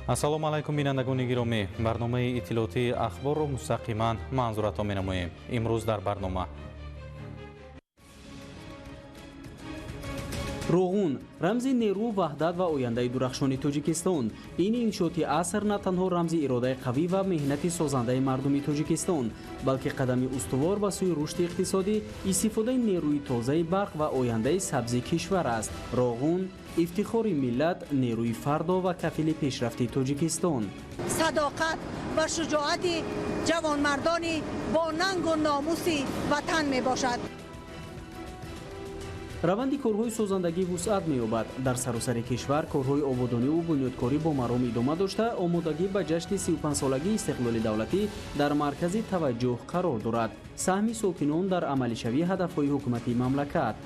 ассалому алайкум бинандагони гиромӣ, барномаи иттилоотии ахборро мустақиман манзуратон менамоем. имрӯз дар барнома роғун рамзи нерӯ, ваҳдат ва ояндаи дурахшони Тоҷикистон. Ин иншоати аср на танҳо рамзи иродаи қавӣ ва меҳнати созандаи мардуми Тоҷикистон, балки қадами устувор ба сӯи рушди иқтисодӣ, истифодаи нерӯи тозаи барқ ва ояндаи сабзи кишвар аст. роғун ифтихори миллат, нерӯи фардо ва кафили пешрафти Тоҷикистон. садоқат ва шуҷоати ҷавонмардони бо нангу номуси ватан мебошад. раванди корҳои созандагӣ вусъат меёбад. Дар саросари кишвар корҳои ободониву бунёдкорӣ бо маром идома дошта, омодагӣ ба ҷашни 35-солагии истиқлоли давлатӣ дар маркази таваҷҷӯҳ қарор дорад. саҳми сокинон дар амалишавии ҳадафҳои ҳукуматии мамлакат.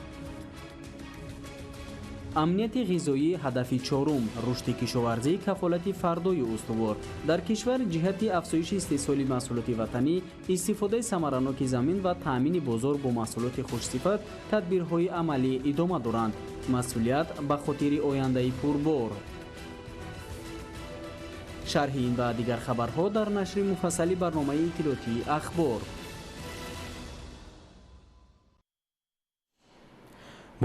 амнияти ғизоӣ ҳадафи чорум, рушди кишоварзӣ, кафолати фардои устувор. Дар кишвар ҷиҳати афзоиши истеҳсоли маҳсулоти ватанӣ, истифодаи самараноки замин ва таъмини бозор бо маҳсулоти хушсифат тадбирҳои амалӣ идома доранд. масъулият ба хотири ояндаи пурбор. шарҳи ин ва дигар хабарҳо дар нашри муфассали барномаи иттилоотии ахбор.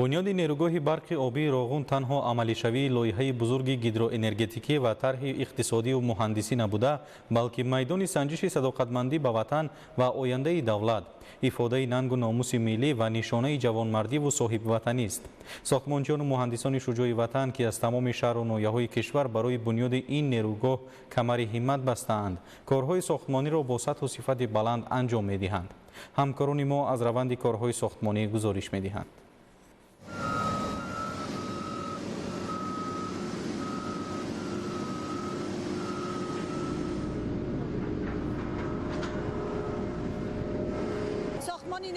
бунёди нерӯгоҳи барқи обии роғун танҳо амалишавии лоиҳаи бузурги гидроэнергетикӣ ва тарҳи иқтисодию муҳандисӣ набуда, балки майдони санҷиши садоқатмандӣ ба ватан ва ояндаи давлат, ифодаи нангу номуси миллӣ ва нишонаи ҷавонмардиву соҳибватанист. сохтмончиону муҳандисони шуҷои ватан, ки аз тамоми шаҳру ноҳияҳои кишвар барои бунёди ин нерӯгоҳ камари ҳиммат бастаанд, корҳои сохтмониро бо сатҳу сифати баланд анҷом медиҳанд. ҳамкорони мо аз раванди корҳои сохтмонӣ гузориш медиҳанд.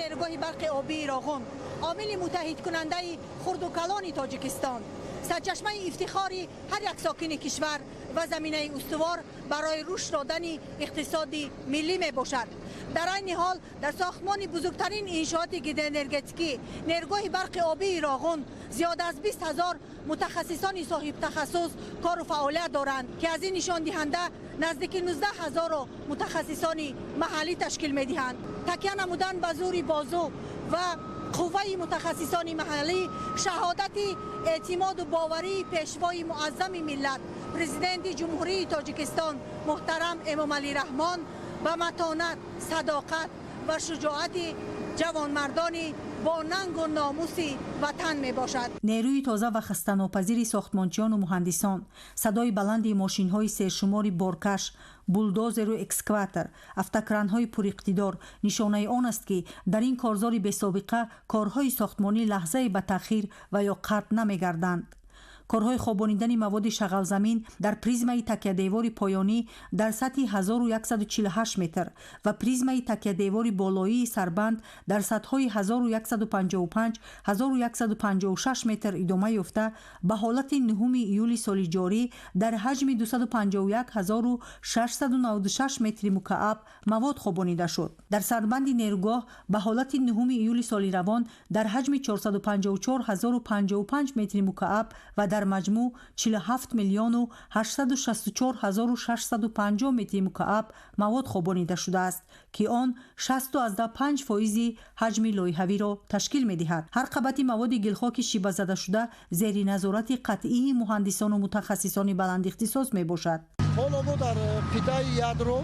нерӯгоҳи барқи обии роғун омили муттаҳидкунандаи хурдукалони Тоҷикистон, сарчашмаи ифтихори ҳар як сокини кишвар ва заминаи устувор барои рушд додани иқтисоди миллӣ мебошад. дар айни ҳол дар сохтмони бузургтарин иншооти гидроэнергетикӣ нерӯгоҳи барқи обии роғун зиёда аз 20 000 мутахассисони соҳибтахассус кору фаъолият доранд, ки аз ин нишондиҳанда наздики 19 000 мутахассисони маҳаллӣ ташкил медиҳанд. такя намудан ба зури бозу ва қувваи мутахассисони маҳаллӣ шаҳодати эътимоду боварии пешвои муаззами миллат, президенти ҷумҳурии Тоҷикистон муҳтарам Эмомалӣ Раҳмон ба матонат, садоқат ва шуҷоати ҷавонмардони бо нангу номуси ватан мебошад. нерӯи тоза ва хастанопазири сохтмончиону муҳандисон, садои баланди мошинҳои сершумори боркаш, булдозеру экскаватор, автокранҳои пуриқтидор нишонаи он аст, ки дар ин корзори бесобиқа корҳои сохтмонӣ лаҳзае ба таъхир ва ё қатъ намегарданд. корҳои хобонидани маводи шағалзамин дар призмаи такядевори поёнӣ дар сатҳи 1148 метр ва призмаи такядевори болоии сарбанд дар сатҳҳои 1155-1156 метр идома ёфта, ба ҳолати 9 июли соли ҷорӣ дар ҳаҷми 251696 метри мукааб мавод хобонида шуд. дар сарбанди нерӯгоҳ ба ҳолати 9 июли соли равон дар ҳаҷми 454055 метри мукааб ва дар маҷмӯъ 47 миллиону 864650 метри мукааб мавод хобонида шудааст, ки он 65% ҳаҷми лоиҳавиро ташкил медиҳад. ҳар қабати маводи гилхоки шибазадашуда зери назорати қатъии муҳандисону мутахассисони баландихтисос мебошад. ҳоло мо дар қитъаи ядро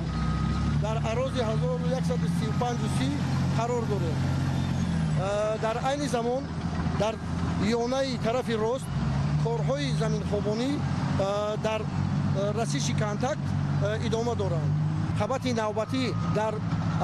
дар арози 1135 қарор дорем. дар айни замон дар ёнаи тарафи рост корҳои заминхобонӣ дар расиши контакт идома доранд. қабати навбатӣ дар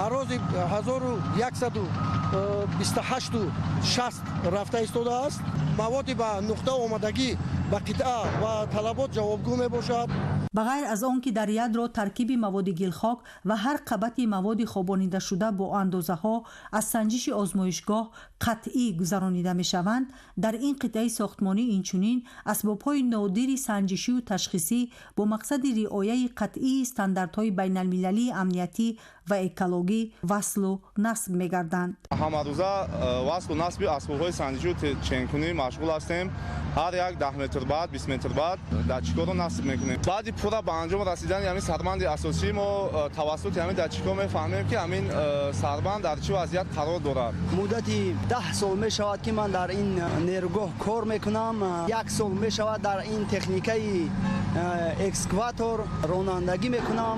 арози 1128-60 рафта истодааст. маводи ба нуқта омадагӣ ба қитъа ва талабот ҷавобгӯ мебошад. ба ғайр аз он ки дар ядро таркиби маводи гилхок ва ҳар қабати маводи хобонидашуда бо андозаҳо аз санҷиши озмоишгоҳ қатъӣ гузаронида мешаванд, дар ин қитъаи сохтмонӣ инчунин асбобҳои нодири санҷишию ташхисӣ бо мақсади риояи қатъии стандартҳои байналмилалии амниятӣ ва экологӣ васлу насб мегарданд. ҳамарӯза васлу насби асбобҳои санҷишию ченкунӣ машғул ҳастем. ҳар як 10 метр баъд 20 метр баъд датчикҳоро насб мекунем. баъди پورا به انجام رسیدن همین سربند اساسی ما توسط همین دستگاه میفهمیم که همین سربند در چه وضعیت قرار دارد. مدتی 10 سال می شود که من در این نیروگاه کار میکنم. 1 سال می شود در این تکنیکای اکسکواتور رانندگی میکنم.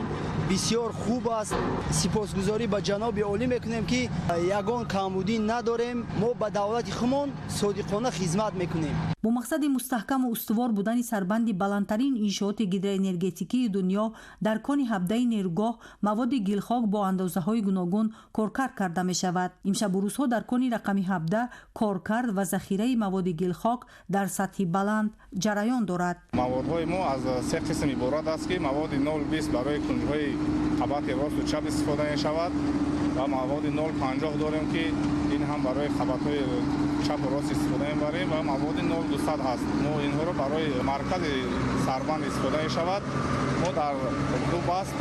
بسیار خوب است. سپاسگزاری به جناب عالی میکنیم که یگان کمبودی نداریم. ما به دولت خودمون صادقانه خدمت میکنیم. با مقصد مستحکم و استوار بودن سربند بلندترین انشاءات گیدروانرژتیکی دنیا در کان هبده نیروگاه مواد گلخاک با اندازه‌های گوناگون کارکرد کرده می شود. امشب و روزها در کان رقم 17 کارکرد و ذخیره مواد گلخاک در سطح بلند جریان دارد. موادهای ما از سه قسم عبارت است که مواد 0.20 برای کنجهای خبات راست و چپ استفاده می شود و مواد 0.50 داریم که این هم برای خبات‌های چپ و راست استفاده می‌بریم و مواد 0.200 هست. ما اینها رو برای مرکز سربند استفاده می‌شود. ما در دو بست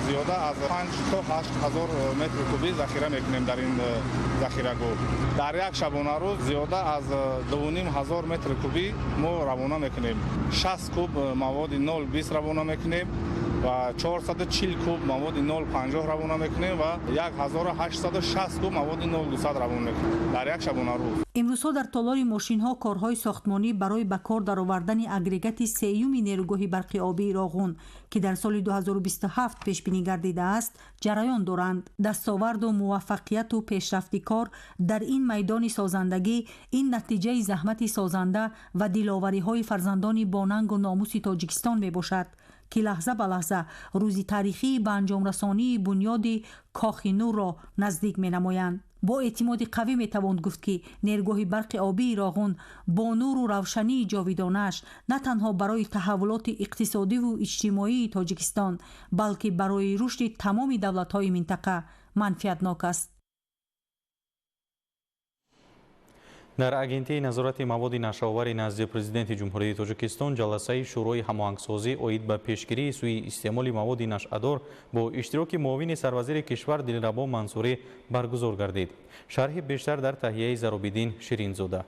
زیاده از 5 تا 8 هزار متر کوبی ذخیره می‌کنیم در این ذخیره‌گاه. در یک شبانه روز زیاده از 2.5 هزار متر کوبی ما روانه می‌کنیم. 60 کوب مواد 0.20 روانه می‌کنیم و 440 کوب مواد 0.50 روانه میکنیم و 1860 کوب مواد 0.200 روانه میکنیم در یک شبانه روز. امروزها در تالار ماشین‌ها کارهای ساختمانی برای به کار درآوردن اگریگات سیوم نیروگاه برق آبی راغون که در سال 2027 پیش بینی گردیده است جریان دارند. دستاورد و موفقیت و پیشرفت کار در این میدان سازندگی این نتیجه زحمت سازنده و دلاوری‌های فرزندان باننگ و ناموس تاجیکستان میباشد که لحظه به لحظه روزی تاریخی به انجام رسانی بنیاد کاخ نو را نزدیک می نمایند. با اعتماد قوی می توان گفت که نیروگاه برق آبی راغون با نور و روشنی جاویدانش نه تنها برای تحولات اقتصادی و اجتماعی تاجیکستان بلکه برای رشد تمام دولت‌های منطقه منفعتناک است. در اگنتی نظارت مواد نشاور نزد پرزیدنت جمهوری تاجیکستان جلسه شورای هماهنگسازی اوید به پیشگیری سوی استعمال مواد نشعه‌دار با اشتراک معاون سروزیر کشور دلربا منصوری برگزار گردید. شرح بیشتر در تهیه زرابیدین شیرینزاده.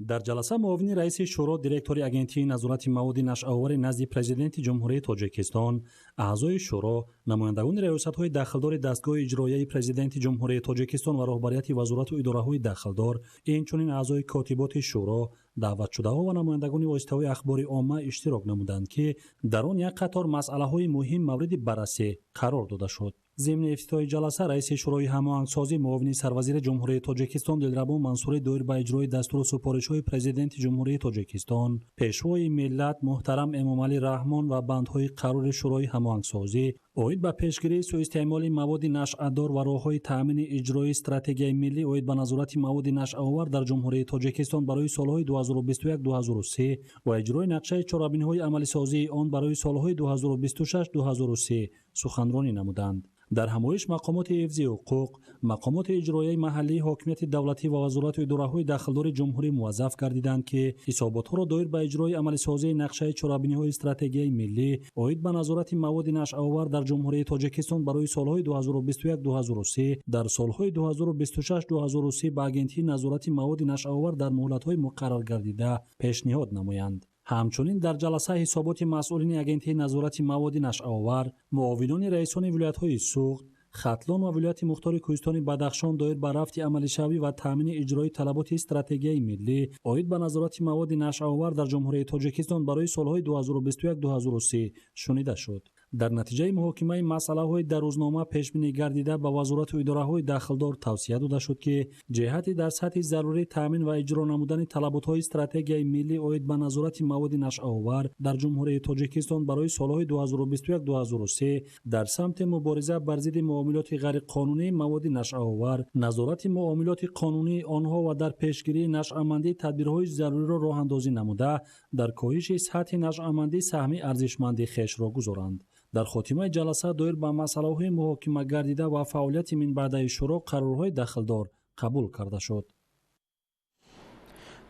در جلسه معاون رئیس شورا دیرکتوری اگنتی نظارت مواد نشعه‌آور نزد پرزیدنت جمهوری تاجیکستان، اعضای شورا، نمایندگان ریاست‌های داخلدار دستگاه اجرایی پرزیدنت جمهوری تاجیکستان و راهبریت وزارت و اداره‌های داخلدار، اینچنین اعضای کاتبات شورا، دعوتشده‌ها و نمایندگان واسطه‌های اخبار عامه اشتراک نمودند که در آن یک قطار مسئله‌های مهم مورد بررسی قرار داده شد. ضمن افتتاح جلسه رئیس شورای هماهنگسازی معاون سروزیر جمهوری تاجیکستان دلربا منصوری دایر به اجرای دستور و سفارش‌های پرزیدنت جمهوری تاجیکستان، پیشوای ملت محترم امامعلی رحمان و بندهای قرار شورای هماهنگسازی اوید به پیشگیری سوء استعمال مواد نشعه‌دار و راه‌های تأمین اجرای استراتژی ملی اوید به نظارت مواد نشعه‌آور در جمهوری تاجیکستان برای سالهای 2021-2023 و اجرای نقشه چهاربین‌های عملی سازی آن برای سالهای 2026-2023 سخنرانی نمودند. در همایش مقامات حفظی حقوق، مقامات اجرایی محلی، حاکمیت دولتی و وزارت و اداره‌های داخلدار جمهوری موظف گردیدند که حسابات‌ها را دایر به اجرای عملی سازی نقشه چهاربینی‌های استراتژی ملی اوید به نظارت مواد نشعه‌آور در جمهوری تاجیکستان برای سالهای 2021-2023 در سالهای 2026-2023 به اگنتی نظارت مواد نشعه‌آور در مهلت‌های مقرر گردیده پیشنهاد نمایند. همچنین در جلسه حسابات مسئولین اگنتی نظارت مواد نشعه‌آور، معاونان رئیسان ولایت‌های سوخت، ختلان و ولایت مختار کوهستان بدخشان دایر به رفع عملی شوی و تامین اجرای طلبات استراتژی ملی اوید به نظارت مواد نشعه‌آور در جمهوری تاجیکستان برای سالهای 2021-2023 شنیده شد. در نتیجه محاکمه مسئله‌های در روزنامه پیش بینی گردیده به وزارت و اداره‌های داخلدار توصیه داده شد که جهت در سطح ضروری تامین و اجرا نمودن طلبات‌های استراتژی ملی اوید به نظارت مواد نشعه‌آور در جمهوری تاجیکستان برای سالهای 2021-2023 در سمت مبارزه بر ضد معاملات غیر قانونی مواد نشعه‌آور، نظارت معاملات قانونی آنها و در پیشگیری نشأه‌مندی تدبیرهای ضروری را راه‌اندازی نموده در کاهش سطح نشأه‌مندی سهم ارزشمند خویش را گذارند. در خاتمه جلسه دایر به مسئله‌های محاکمه گردیده و فعالیت من بعد شورا قرارهای داخلدار قبول کرده شد.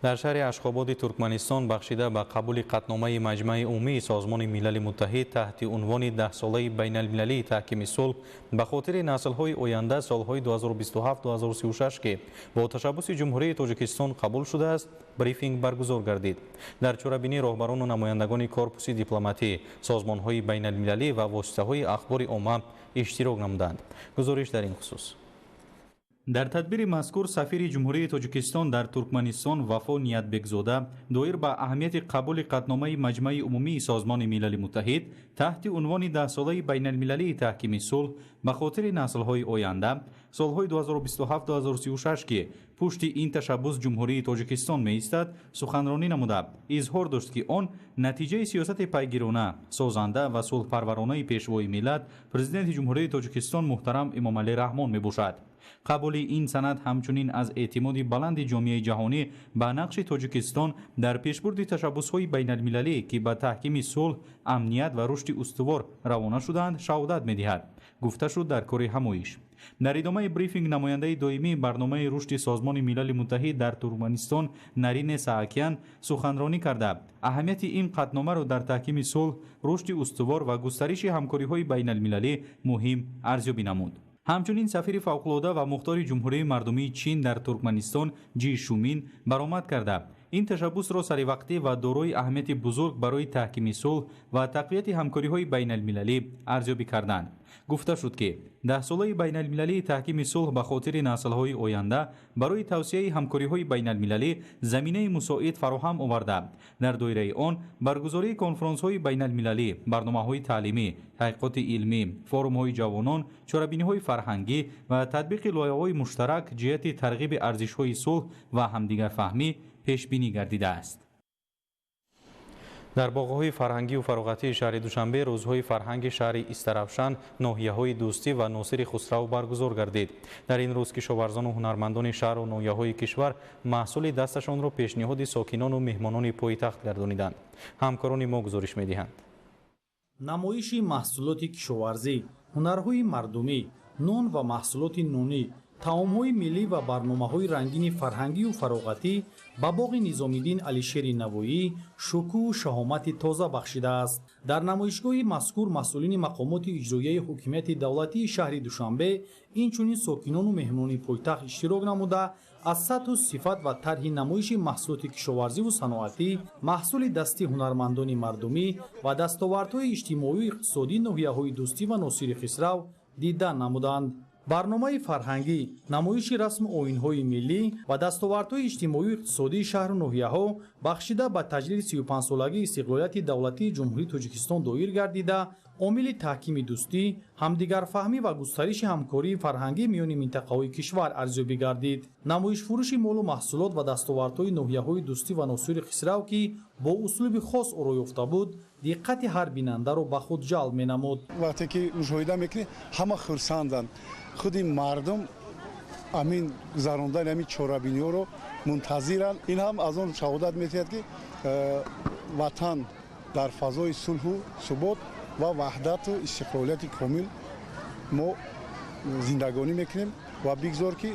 در شهر اشخاباد ترکمنستان بخشیده به قبول قطعنامه مجمع عمومی سازمان ملل متحد تحت عنوان 10 ساله بین المللی تحکیم صلح به خاطر نسل‌های آینده سالهای 2027-2036 که با تشبث جمهوری تاجیکستان قبول شده است بریفینگ برگزار گردید. در چورابینی راهبران و نمایندگان کورپوس دیپلماتی سازمان‌های بین المللی و واسطه‌های اخبار عامه اشتراک نمودند. گزارش در این خصوص. در تدبیر مذکور سفیر جمهوری تاجیکستان در ترکمنستان وفا نیتبکزاده دایر به اهمیت قبول قطعنامه مجمع عمومی سازمان ملل متحد تحت عنوان 10 ساله بین المللی تحکیم صلح به خاطر نسل‌های آینده سالهای 2027-2036 که پشت این تشبث جمهوری تاجیکستان می‌ایستد سخنرانی نموده اظهار داشت که آن نتیجه سیاست پیگیرانه سازنده و صلح‌پرورانه پیشوای ملت پرزیدنت جمهوری تاجیکستان محترم امام علی رحمان میباشد. قبول این سند همچنین از اعتماد بلند جامعه جهانی به نقش تاجیکستان در پیشبرد تشبث‌های بین المللی که به تحکیم صلح، امنیت و رشد استوار روانه شدند شهادت می‌دهد. گفته شد در کار همایش. در ادامه بریفینگ نماینده دائمی برنامه رشد سازمان ملل متحد در ترکمنستان نرین ساکیان سخنرانی کرده اهمیت این قطعنامه را در تحکیم صلح، رشد استوار و گسترش همکاری‌های بین المللی مهم ارزیابی نمود. همچنین سفیر فوق‌العاده و مختار جمهوری مردمی چین در ترکمنستان جی شومین برآمد کرده این تشبث را سریوقتی و دارای اهمیت بزرگ برای تحکیم صلح و تقویت همکاری‌های بین المللی ارزیابی کردند. گفته شد که 10 ساله بین المللی تحکیم صلح به خاطر نسل‌های آینده برای توسعه همکاری‌های بین المللی زمینه مساعد فراهم آورده. در دایره آن برگزاری کنفرانس‌های بین المللی، برنامه‌های تعلیمی، تحقیقات علمی، فورum‌های جوانان، چاره‌بینی‌های فرهنگی و تطبیق لایحه‌های مشترک جهت ترغیب ارزش‌های صلح و همدیگر فهمی پیش بینی گردیده است. در باغ‌های فرهنگی و فراغتی شهر دوشنبه روزهای فرهنگ شهر استرافشان، ناحیه‌های دوستی و ناصر خسرو برگزار گردید. در این روز کشاورزان و هنرمندان شهر و ناحیه‌های کشور محصول دستشان را پیشنهاد ساکنان و مهمانان پایتخت گردانیدند. همکاران ما گزارش می‌دهند. نمایش محصولات کشاورزی، هنرهای مردمی، نان و محصولات نانی، таомҳои миллӣ ва барномаҳои рангини фарҳангӣ ва фароғатӣ ба боғи низомиддин алишери навоӣ шукӯҳу шаҳомати тоза бахшидааст. дар намоишгоҳи мазкур масъулини мақомоти иҷроияи ҳокимияти давлатии шаҳри душанбе инчунин сокинону меҳмонони пойтахт иштирок намуда аз сатҳу сифат ва тарҳи намоиши маҳсулоти кишоварзиву саноатӣ, маҳсули дасти ҳунармандони мардумӣ ва дастовардҳои иҷтимоиву иқтисодии ноҳияҳои дӯстӣ ва носири хисрав дидан намуданд. барномаи фарҳангӣ, намоиши расму оинҳои миллӣ ва дастовардҳои иҷтимоиву иқтисодии шаҳру ноҳияҳо бахшида ба таҷлили 35-солагии истиқлолияти давлатии ҷумҳурии Тоҷикистон доир гардида, омили таҳкими дӯстӣ, ҳамдигарфаҳмӣ ва густариши ҳамкории фарҳангӣ миёни минтақаҳои кишвар арзёбӣ гардид. намоишфурӯши молу маҳсулот ва дастовардҳои ноҳияҳои дӯстӣ ва носири хисрав ки бо услуби хос оро ёфта буд, диққати ҳар бинандаро ба худ ҷалб менамуд. вақте ки мушоҳида мекунӣ ҳама хурсанданд. худи мардум амин гузарондани ҳамин чорабиниҳоро мунтазиранд. ин ҳам аз он шаҳодат медиҳад ки ватан дар фазои сулҳу субот ва ваҳдату истиқлолияти комил мо зиндагонӣ мекунем ва бигзор ки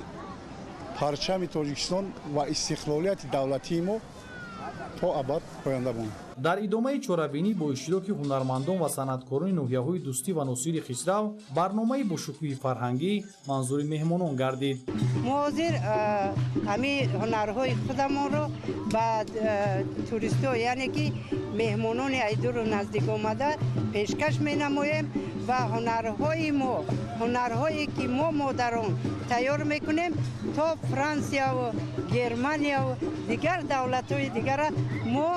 парчами Тоҷикистон ва истиқлолияти давлатии мо то абад поянда монад. дар идомаи чорабинӣ бо иштироки ҳунармандон ва санъаткорони ноҳияҳои дӯстӣ ва носири хисрав барномаи бошукӯҳи фарҳангӣ манзури меҳмонон гардид. мо ҳозир ҳамин ҳунарҳои худамонро ба туристҳо яъне ки меҳмонони айдуру наздик омада пешкаш менамоем ва ҳунарҳое ки мо модарон тайёр мекунем то франсияву германияву дигар давлатҳои дигара мо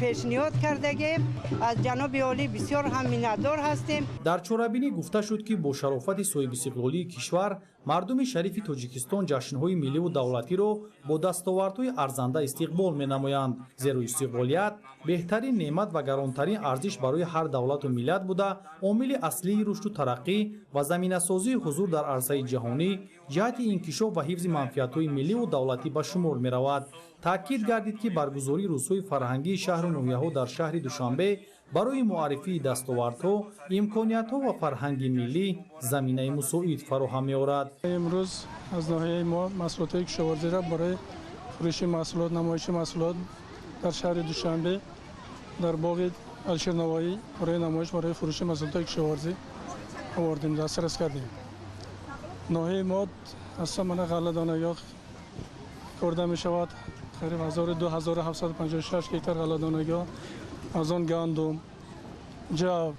пешниҳод кардагем. аз ҷаноби олӣ бисёр ҳам миннатдор ҳастем. дар чорабинӣ гуфта шуд ки бо шарофати соҳибистиқлолии кишвар мардуми шарифи Тоҷикистон ҷашнҳои милливу давлатиро бо дастовардҳои арзанда истиқбол менамоянд, зеро истиқболият беҳтарин неъмат ва гаронтарин арзиш барои ҳар давлату миллат буда омили аслии рушду тараққӣ ва заминасозии ҳузур дар арзаи ҷаҳонӣ ҷиҳати инкишоф ва ҳифзи манфиатҳои милливу давлатӣ ба шумор меравад. таъкид гардид ки баргузории рӯзҳои фарҳангии шаҳру ноҳияҳо дар шаҳри душанбе барои муаррифии дастовардҳо, имкониятҳо ва фарҳанги миллӣ заминаи мусоид фароҳам меорад. имрӯз аз ноҳияи мо маҳсулотҳои кишоварзиро барои فروش محصولات، نمایش محصولات در شهر دوشنبه در باغ الشرنوایی برای نمایش برای فروش محصولات کشاورزی آوردیم، دسترس کردیم. ناحیه ما از سامان غله دانه‌ها کرده می شود قریب 2756 هکتار غله دانه‌ها، از آن گندم، جو،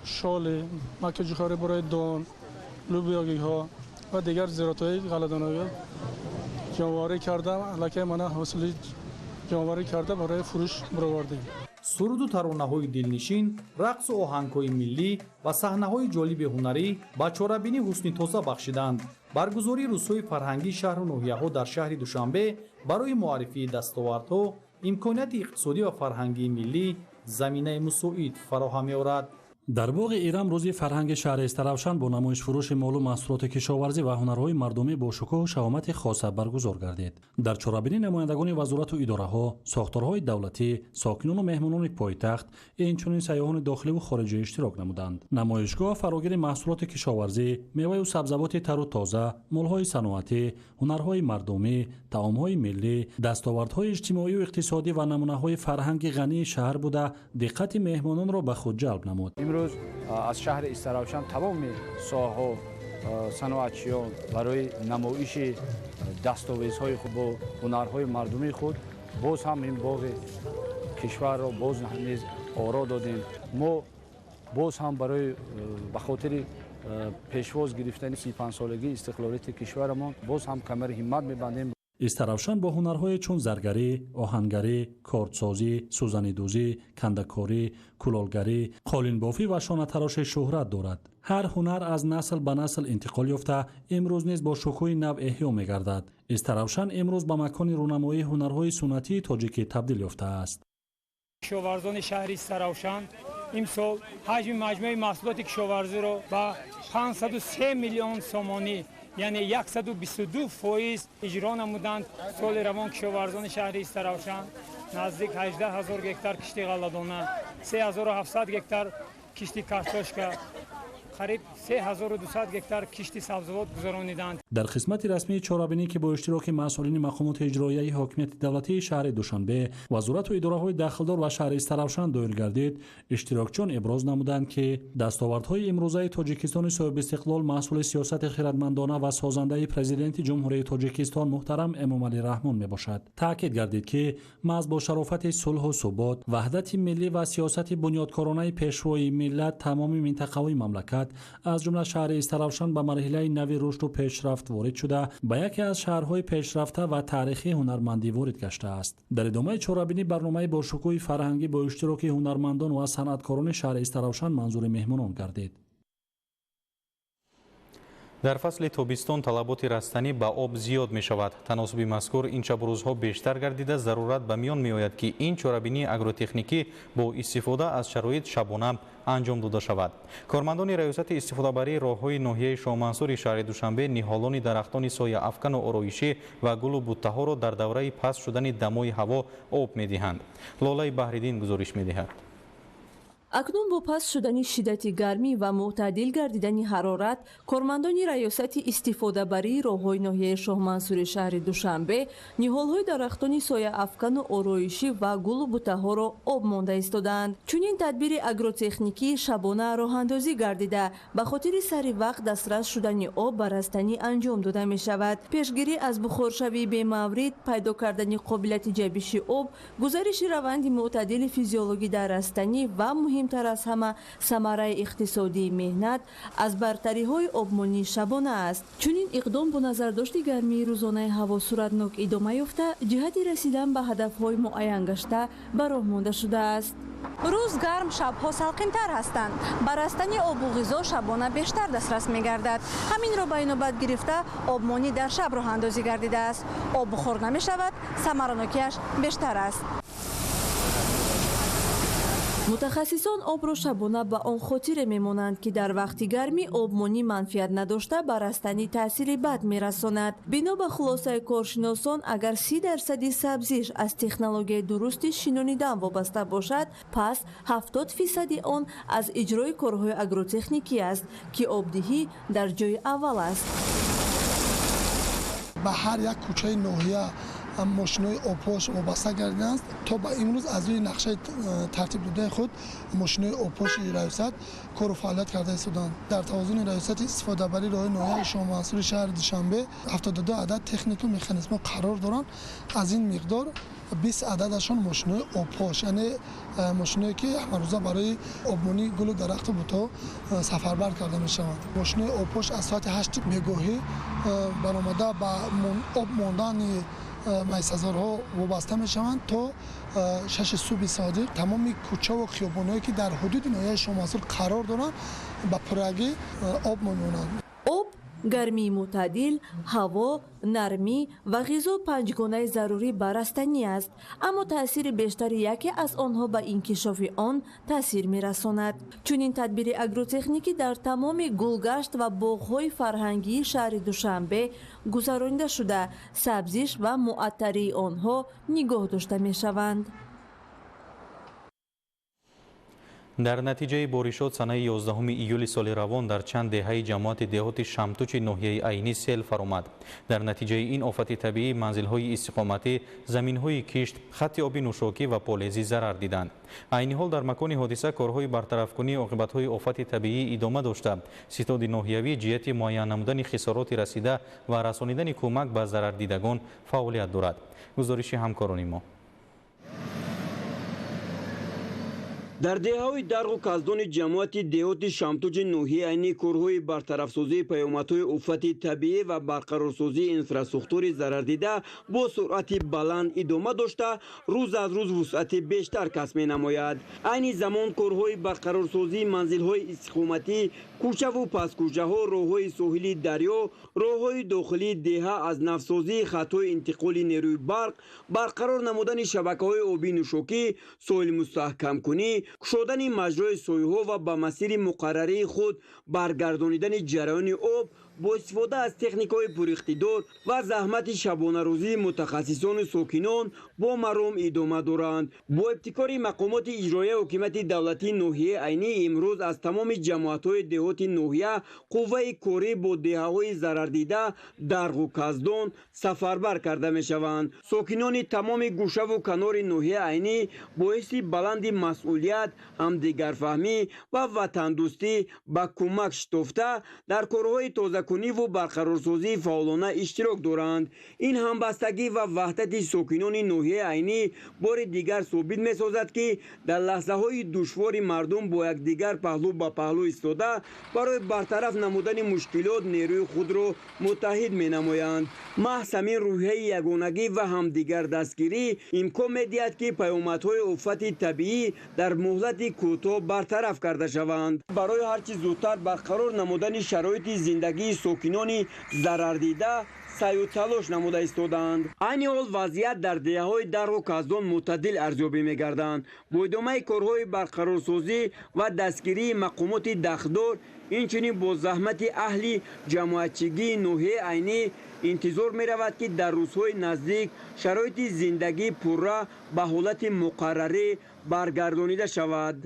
شال، مکه جوخاری برای دان، لوبیاگی ها و دیگر زراعت‌های غله دانه‌ها جمع‌آوری کردم. الکی من حاصل جمع‌آوری کرده برای فروش برآوردیم. суруду таронаҳои дилнишин, рақсу оҳангҳои миллӣ ва саҳнаҳои ҷолиби ҳунарӣ ба чорабинӣ ҳусни тоза бахшиданд. баргузории рӯзҳои фарҳангии шаҳру ноҳияҳо дар шаҳри душанбе барои муаррифии дастовардҳо, имконияти иқтисодӣ ва фарҳангии миллӣ заминаи мусоид фароҳам меорад. дар боғи ирам рӯзи фарҳанги шаҳри истаравшан бо намоишфурӯши молу маҳсулоти кишоварзӣ ва ҳунарҳои мардумӣ бо шукӯҳу шавомати хоса баргузор гардид. дар чорабинӣ намояндагони вазорату идораҳо, сохторҳои давлатӣ, сокинону меҳмонони пойтахт, инчунин сайёҳони дохиливу хориҷӣ иштирок намуданд. намоишгоҳ фарогири маҳсулоти кишоварзӣ, меваю сабзавоти тару тоза, молҳои саноатӣ, ҳунарҳои мардумӣ, таомҳои миллӣ, дастовардҳои иҷтимоию иқтисодӣ ва намунаҳои фарҳанги ғании шаҳр буда диққати меҳмононро ба худ ҷалб намуд. امروز از شهر استراوشان تمام ساح‌ها صنعتچیان برای نمایش دستاویزهای خود با هنرهای مردمی خود باز هم این باغ کشور را باز نیز آرا دادیم. ما باز هم برای به خاطر پیشواز گرفتن 35 سالگی استقلالیت کشورمان باز هم کمر همت می‌بندیم. истаравшан бо ҳунарҳое чун заргарӣ, оҳангарӣ, кортсозӣ, сӯзанидӯзӣ, кандакорӣ, кулолгарӣ, қолинбофӣ ва шонатарошӣ шӯҳрат дорад. ҳар ҳунар аз насл ба насл интиқол ёфта имрӯз низ бо шукӯҳи нав эҳё мегардад. истаравшан имрӯз ба макони рӯнамоии ҳунарҳои суннатии тоҷикӣ табдил ёфтааст. кишоварзони шаҳри истаравшан имсол ҳаҷми маҷмӯи маҳсулоти кишоварзиро ба 503 миллион сомонӣ яъне 122% иҷро намуданд. соли равон кишоварзони шаҳри истаравшан наздик 18000 гектар кишти ғалладона, 3700 гектар кишти картошка, қариб 3200 гектар кишти сабзавот гузарониданд. дар қисмати расмии чорабинӣ ки бо иштироки масъулини мақомоти иҷроияи ҳокимияти давлатии шаҳри душанбе, вазорату идораҳои дахлдор ва шаҳри истаравшан доир гардид, иштирокчиён иброз намуданд ки дастовардҳои имрӯзаи тоҷикистони соҳибистиқлол маҳсули сиёсати хиратмандона ва созандаи президенти ҷумҳурии тоҷикистон муҳтарам Эмомалӣ Раҳмон мебошад. таъкид гардид ки маҳз бо шарофати сулҳу субот, ваҳдати миллӣ ва сиёсати бунёдкоронаи пешвои миллат тамоми минтақаҳои мамлакат аз ҷумла шаҳри истаравшан ба марҳилаи нави рушду пешрафт ворид шуда ба яке аз шаҳрҳои пешрафта ва таърихии ҳунармандӣ ворид гаштааст. дар идомаи чорабинӣ барномаи бошукӯҳи фарҳангӣ бо иштироки ҳунармандон ва санъаткорони шаҳри истаравшан манзури меҳмонон гардид. дар фасли тобистон талаботи растанӣ ба об зиёд мешавад. таносуби мазкур ин шабрӯзҳо бештар гардида зарурат ба миён меояд ки ин чорабинии агротехникӣ бо истифода аз шароит шабона анҷом дода шавад. кормандони раёсати истифодабарии роҳҳои ноҳияи шоҳмансури шаҳри душанбе ниҳолони дарахтони сояафкану ороишӣ ва гулу буттаҳоро дар давраи паст шудани дамои ҳаво об медиҳанд. лолаи баҳриддин гузориш медиҳад. акнун бо паст шудани шиддати гармӣ ва мӯътадил гардидани ҳарорат, кормандони раёсати истифодабарии роҳҳои ноҳияи шоҳмансури шаҳри душанбе ниҳолҳои дарахтони сояафкану ороишӣ ва гулу буттаҳоро об монда истодаанд. чунин тадбири агротехникии шабона роҳандозӣ гардида ба хотири саривақт дастрас шудани об ба растанӣ анҷом дода мешавад. пешгирӣ аз бухоршавии бемаврид, пайдо кардани қобилияти ҷабиши об, гузариши раванди мӯътадили физиологӣ дар растанӣ ва муҳимтар аз ҳама самараи иқтисодии меҳнат аз бартариҳои обмонии шабона аст. чунин иқдом бо назардошти гармии рӯзонаи ҳаво суратнок идома ёфта, ҷиҳати расидан ба ҳадафҳои муайян гашта ба роҳ монда шудааст. рӯз гарм, шабҳо салқинтар ҳастанд. ба растани обу ғизо шабона бештар дастрас мегардад. ҳаминро ба инобат гирифта обмонӣ дар шаб роҳандозӣ гардидааст. об бухор намешавад, самаранокиаш бештар аст. мутахассисон обро шабона ба он хотире мемонанд ки дар вақти гармӣ обмонӣ манфиат надошта ба растанӣ таъсири бад мерасонад. бино ба хулосаи коршиносон, агар 30% сабзиш аз технологияи дурусти шинонидан вобаста бошад, пас 70% он аз иҷрои корҳои агротехникӣ аст ки обдиҳӣ дар ҷои аввал аст. ба ҳар як кӯчаи ноҳия ماشین‌های آبپاش وابسته گردیدند تا به امروز از روی نقشه ترتیب داده خود ماشین‌های آبپاش ریاست کار و فعالیت کرده ایستادند. در توازن ریاست استفاده بری راه ناحیه شاه منصور شهر دوشنبه 72 عدد تکنیک و مکانیزم قرار دارند. از این مقدار 20 عددشان ماشین‌های آبپاش، یعنی ماشینایی که هر روزه برای آبمانی گل و درخت و بوتا سفربر کرده می‌شوند. ماشین‌های آبپاش از ساعت 8 مگاهی برآمده به آب ماندن میسازارها وابسته می‌شوند تا 6 صبح صادق. تمام کوچه و خیابان‌هایی که در حدود ناحیه شاه منصور قرار دارند به پرگی آب می‌مانند. гармии мӯътадил, ҳаво, нармӣ ва ғизо панҷгонаи зарурӣ ба растанӣ аст, аммо таъсири бештари яке аз онҳо ба инкишофи он таъсир мерасонад. чунин тадбири агротехникӣ дар тамоми гулгашт ва боғҳои фарҳангии шаҳри душанбе гузаронида шуда, сабзиш ва муаттарии онҳо нигоҳ дошта мешаванд. дар натиҷаи боришот санаи 11 июли соли равон дар чанд деҳаи ҷамоати деҳоти шамтучи ноҳияи айнӣ сел фаромад. дар натиҷаи ин офати табиӣ манзилҳои истиқоматӣ, заминҳои кишт, хатти оби нӯшокӣ ва полезӣ зарар диданд. айни ҳол дар макони ҳодиса корҳои бартарафкунии оқибатҳои офати табиӣ идома дошта, ситоди ноҳиявӣ ҷиҳати муайян намудани хисороти расида ва расонидани кӯмак ба зарардидагон фаъолият дорад. гузориши ҳамкорони мо. дар деҳаҳои дарғу каздони ҷамоати деҳоти шамтуҷи ноҳияи айни корҳои бартарафсозии паёмадҳои офати табиӣ ва барқарорсозии инфраструктури зарардида бо суръати баланд идома дошта, рӯз аз рӯз вусъати бештар касб менамояд. айни замон корҳои барқарорсозии манзилҳои истиқоматӣ, кӯчаву пасткӯчаҳо, роҳҳои соҳили дарё, роҳҳои дохилии деҳа аз навсозии хатҳои интиқоли нерӯи барқ, барқарор намудани шабакаҳои оби нӯшокӣ, соилмустаҳкамкунӣ, кушодани маҷрои соҳиҳо ва ба масири муқаррарии худ баргардонидани ҷараёни об бо истифода аз техникаҳои пуриқтидор ва заҳмати шабонарӯзии мутахассисону сокинон бо маром идома доранд. бо ибтикори мақомоти иҷроия ҳокимияти давлатии ноҳияи айнӣ имрӯз аз тамоми ҷамоатҳои деҳоти ноҳия қувваи корӣ бо деҳаҳои зарардида, дарғу каздон сафарбар карда мешаванд. сокинони тамоми гӯшаву канори ноҳияи айнӣ бо ҳисси баланди масъулият, ҳамдигарфаҳмӣ ва ватандӯстӣ ба кӯмак шитофта дар корҳои тозакуниву барқарорсозии фаъолона иштирок доранд. ин ҳамбастагӣ ва ваҳдати сокинони ноҳияи айнӣ бори дигар собит месозад ки дар лаҳзаҳои душвори мардум бо якдигар паҳлӯ ба паҳлӯ истода барои бартараф намудани мушкилот нерӯи худро муттаҳид менамоянд. маҳз ҳамин рӯҳияи ягонагӣ ва ҳамдигардастгирӣ имкон медиҳад ки паёмадҳои офати табиӣ дар муҳлати кӯтоҳ бартараф карда шаванд. барои ҳарчи зудтар барқарор намудани шароити зиндагии сокинони зарардида саъю талош намуда истоданд. айни ҳол вазъият дар деҳаҳои дарғу каздон мӯътадил арзёбӣ мегарданд. бо идомаи корҳои барқарорсозӣ ва дастгирии мақомоти дахдор, инчунин бо заҳмати аҳли ҷамоатчигии ноҳияи айнӣ интизор меравад ки дар рӯзҳои наздик шароити зиндагии пурра ба ҳолати муқаррарӣ баргардонида шавад.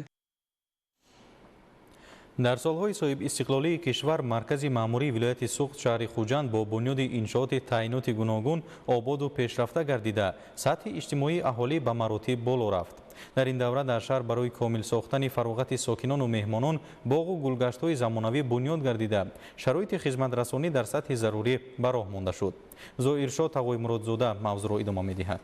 дар солҳои соҳибистиқлолии кишвар маркази маъмурии вилояти суғд шаҳри хуҷанд бо бунёди иншооти таъиноти гуногун ободу пешрафта гардида, сатҳи иҷтимоии аҳолӣ ба маротиб боло рафт. дар ин давра дар шаҳр барои комил сохтани фароғати сокинону меҳмонон боғу гулгаштҳои замонавӣ бунёд гардида, шароити хизматрасонӣ дар сатҳи зарурӣ ба роҳ монда шуд. зоиршод тағоимуродзода мавзӯъро идома медиҳад.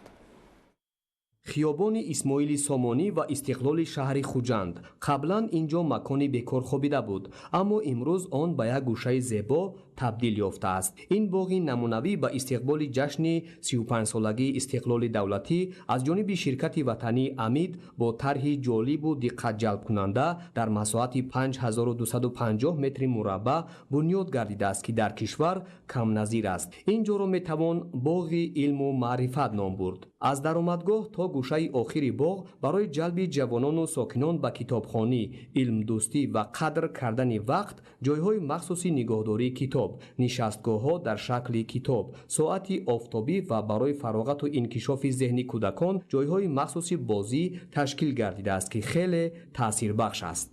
хиёбони исмоили сомонӣ ва истиқлоли шаҳри хуҷанд қаблан инҷо макони бекор хобида буд, аммо имрӯз он ба як гӯшаи зебо табдил ёфтааст. ин боғи намунавӣ ба истиқболи ҷашни 35-солагии истиқлоли давлатӣ аз ҷониби ширкати ватании амид бо тарҳи ҷолибу диққатҷалбкунанда дар масоҳати 5250 метри мураббаъ бунёд гардидааст, ки дар кишвар камназир аст. ин ҷоро метавон боғи илму маърифат ном бурд. аз даромадгоҳ то гӯшаи охири боғ барои ҷалби ҷавонону сокинон ба китобхонӣ, илмдӯстӣ ва қадр кардани вақт ҷойҳои махсуси нигоҳдории китоб, нишастгоҳҳо дар шакли китоб, соати офтобӣ ва барои фароғату инкишофи зеҳни кӯдакон ҷойҳои махсуси бозӣ ташкил гардидааст, ки хеле таъсирбахш аст.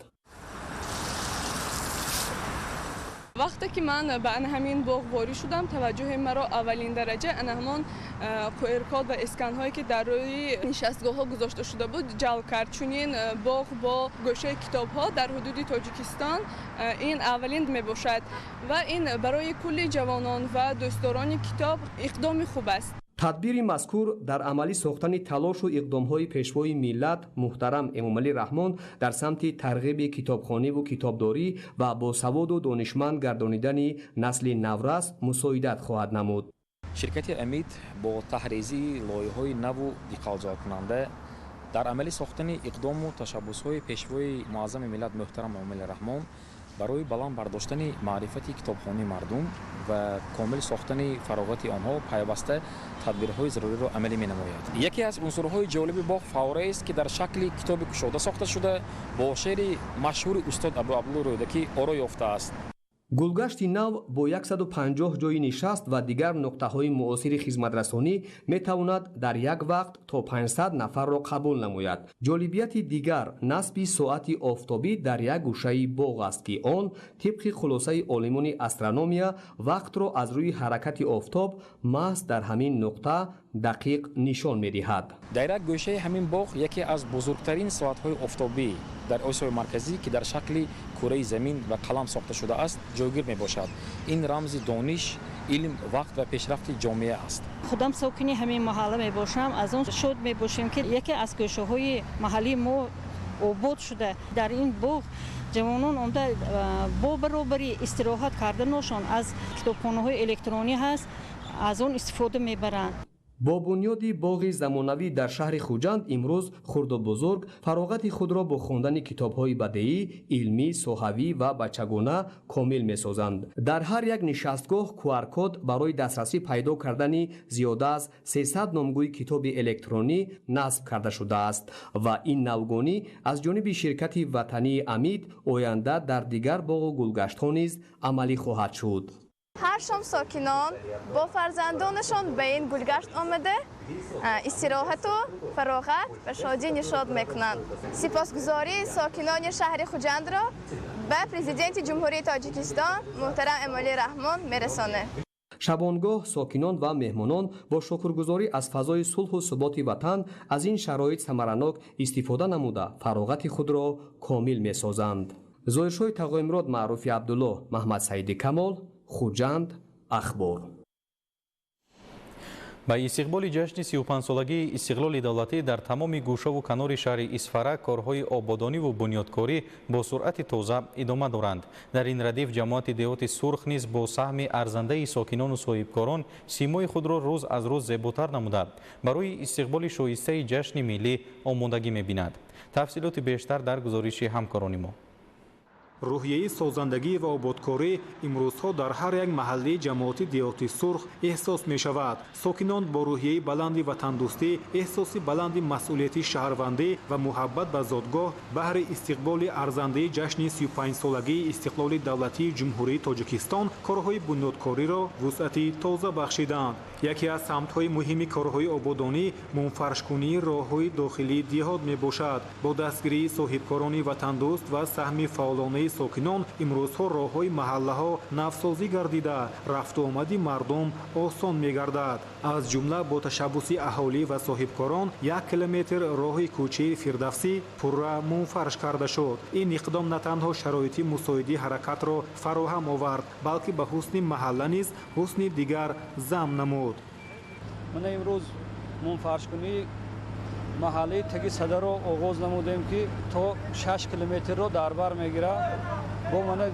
وقتی که من به همین باغ وارد شدم توجه مرا اولین درجه همان QR-کد و اسکن هایی که در روی نشستگاه ها گذاشته شده بود جلب کرد. چون این باغ با گوشه کتاب ها در حدود تاجیکستان این اولین می باشد و این برای کل جوانان و دوستداران کتاب اقدام خوب است. تدبیر مذکور در عملی ساختن تلاش و اقدام‌های پیشوای ملت محترم امامعلی رحمان در سمت ترغیب کتابخوانی و کتابداری و با سواد و دانشمند گردانیدن نسل نورس مساعدت خواهد نمود. شرکت امید با تحریزی لایه‌های نو و دیقال‌کننده در عملی ساختن اقدام و تشبس‌های پیشوای معظم ملت محترم امامعلی رحمان برای بلند برداشتن معرفت کتابخوانی مردم و کامل ساختن فراغت آنها پیوسته تدبیرهای ضروری را عملی می‌نماید. یکی از عنصرهای جالب باغ فواره است که در شکل کتاب کشاده ساخته شده با شعر مشهور استاد ابو عبدالله رویدکی آرا یافته است. گلگشتی نو با 150 جای نشست و دیگر نقطه‌های معاصر خدمت‌رسانی می‌تواند در یک وقت تا 500 نفر را قبول نماید. جالبیت دیگر نصب ساعت آفتابی در یک گوشه باغ است که آن طبق خلاصه عالمان استرونومیا وقت را از روی حرکت آفتاب محض در همین نقطه دقیق نشان می‌دهد. در یک گوشه همین باغ یکی از بزرگترین ساعت‌های آفتابی در آسیای مرکزی که در شکل کره زمین و قلم ساخته شده است جایگیر می باشد. این رمز دانش، علم، وقت و پیشرفت جامعه است. خودم ساکن همین محله می باشم. از اون شاد می باشیم که یکی از گوشه‌های محلی ما آباد شده. در این باغ جوانان عمده با برابری استراحت کردنشان از کتابخانه‌های الکترونی هست، از اون استفاده میبرند. با بنیاد باغ زمانوی در شهر خوجند امروز خرد و بزرگ فراغت خود را با خواندن کتاب‌های بدیعی، علمی، صحوی و بچگانه کامل می‌سازند. در هر یک نشستگاه QR کد برای دسترسی پیدا کردن زیاده از 300 نامگوی کتاب الکترونی نصب کرده شده است و این نوگانی از جانب شرکت وطنی امید آینده در دیگر باغ و گلگشت‌ها نیز عملی خواهد شد. هر شام ساکنان با فرزندانشان به این گلگشت آمده استراحت و فراغت و شادی نشاط میکنند. سپاسگزاری ساکنان شهر خوجند را به پرزیدنت جمهوری تاجیکستان محترم امامعلی رحمان میرسانه. شبانگاه ساکنان و مهمانان با شکرگزاری از فضای صلح و ثبات وطن از این شرایط ثمرناک استفاده نموده فراغت خود را کامل میسازند. ظاهرشاه تقایمراد معروف عبدالله، محمد سعید کمال، خوجند اخبار. با استقبال جشن 35 سالگی استقلال دولتی در تمام گوشه و کنار شهر اسفره کارهای آبادانی و بنیادکاری با سرعت تازه ادامه دارند. در این ردیف جماعت دهات سرخ نیز با سهم ارزنده ساکنان و صاحبکاران سیمای خود را روز از روز زیباتر نموده برای استقبال شایسته جشن ملی آمادگی می‌بیند. تفصیلات بیشتر در گزارش همکاران ما. روحیه سازندگی و آبادکاری امروزها در هر یک محله جماعتی دیهاتی سرخ احساس می شود. ساکنان با روحیه بلندی وطندوستی، احساس بلندی مسئولیتی شهروندی و محبت به زادگاه بهر استقبال ارزنده جشن 35 سالگی استقلال دولتی جمهوری تاجیکستان کارهای بنیادکاری را وسعتی تازه بخشیدند. یکی از سمت‌های مهم کارهای آبادانی منفرش‌کنی راه‌های داخلی دیهات می باشد. با دستگیری صاحبکاران وطندوست و سهم فعالانه ساکنان امروزها راه‌های محله‌ها نوسازی گردیده رفت و آمدی مردم آسان می‌گردد. از جمله با تشبس اهالی و صاحبکاران 1 کیلومتر راه کوچه فردوسی پررا منفرش کرده شد. این اقدام نه تنها شرایط مساعدی حرکت را فراهم آورد بلکه به حسن محله نیز حسن دیگر ضم نمود. من امروز منفرش کنی محله تگی صدر رو آغاز نمودیم که تا 6 کیلومتر رو در بر میگیره. با من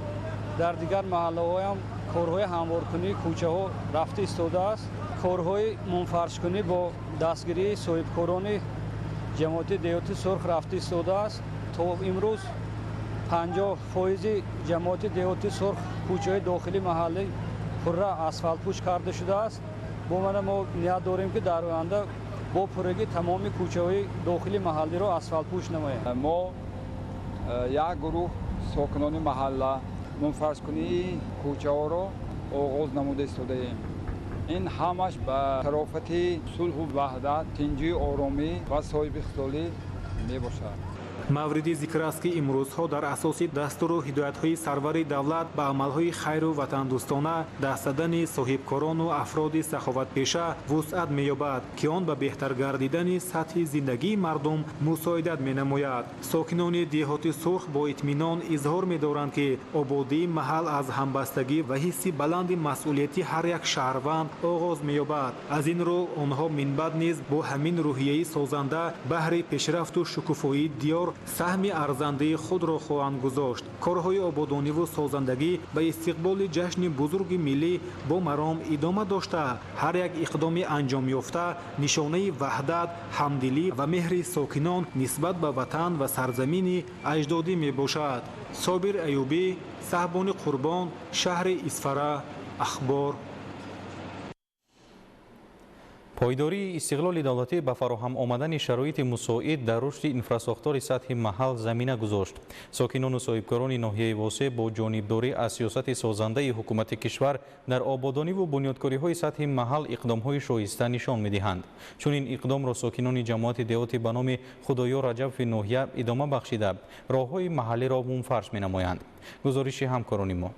در دیگر محله هایم کارهای هموار کنی کوچه ها رفته ایستاده است. کارهای منفرش کنی با دستگیری صاحبکاران جماعت دیهاتی سرخ رفته ایستاده است. تا امروز 50% جماعت دیهاتی سرخ کوچه داخلی محله پر اسفالت پوش کرده شده است. با من ما نیت داریم که در آینده با پرگی تمامی کوچه های داخلی محلی را اسفالت پوش نماییم. ما یک گروه ساکنان محله منفرش کنی کوچه ها را آغاز نموده ایستاده ایم. این همش به طرافت صلح و وحدت، تنجی آرامی و صاحب اختلالی می باشد. мавриди зикр аст ки имрӯзҳо дар асоси дастуру ҳидоятҳои сарвари давлат ба амалҳои хайру ватандӯстона даст задани соҳибкорону афроди саховатпеша вусъат меёбад ки он ба беҳтар гардидани сатҳи зиндагии мардум мусоидат менамояд. сокинони деҳоти сурх бо итминон изҳор медоранд ки ободии маҳал аз ҳамбастагӣ ва ҳисси баланди масъулияти ҳар як шаҳрванд оғоз меёбад. аз ин рӯ онҳо минбаъд низ бо ҳамин рӯҳияи созанда баҳри пешрафту шукуфоии диёр саҳми арзандаи худро хоҳанд гузошт. корҳои ободониву созандагӣ ба истиқболи ҷашни бузурги миллӣ бо маром идома дошта, ҳар як иқдоми анҷомёфта нишонаи ваҳдат, ҳамдилӣ ва меҳри сокинон нисбат ба ватан ва сарзамини аҷдодӣ мебошад. собир аюбӣ, саҳбони қурбон, шаҳри Исфара, ахбор. пойдории истиқлоли давлатӣ ба фароҳам омадани шароити мусоид дар рушди инфраструктури сатҳи маҳал замина гузошт. сокинону соҳибкорони ноҳияи восеъ бо ҷонибдорӣ аз сиёсати созандаи ҳукумати кишвар дар ободониву бунёдкориҳои сатҳи маҳал иқдомҳои шоиста нишон медиҳанд. чунин иқдомро сокинони ҷамоати деҳотӣ ба номи худоёр раҷабови ноҳия идома бахшида роҳҳои маҳаллиро мунфарш менамоянд. гузориши ҳамкорони мо.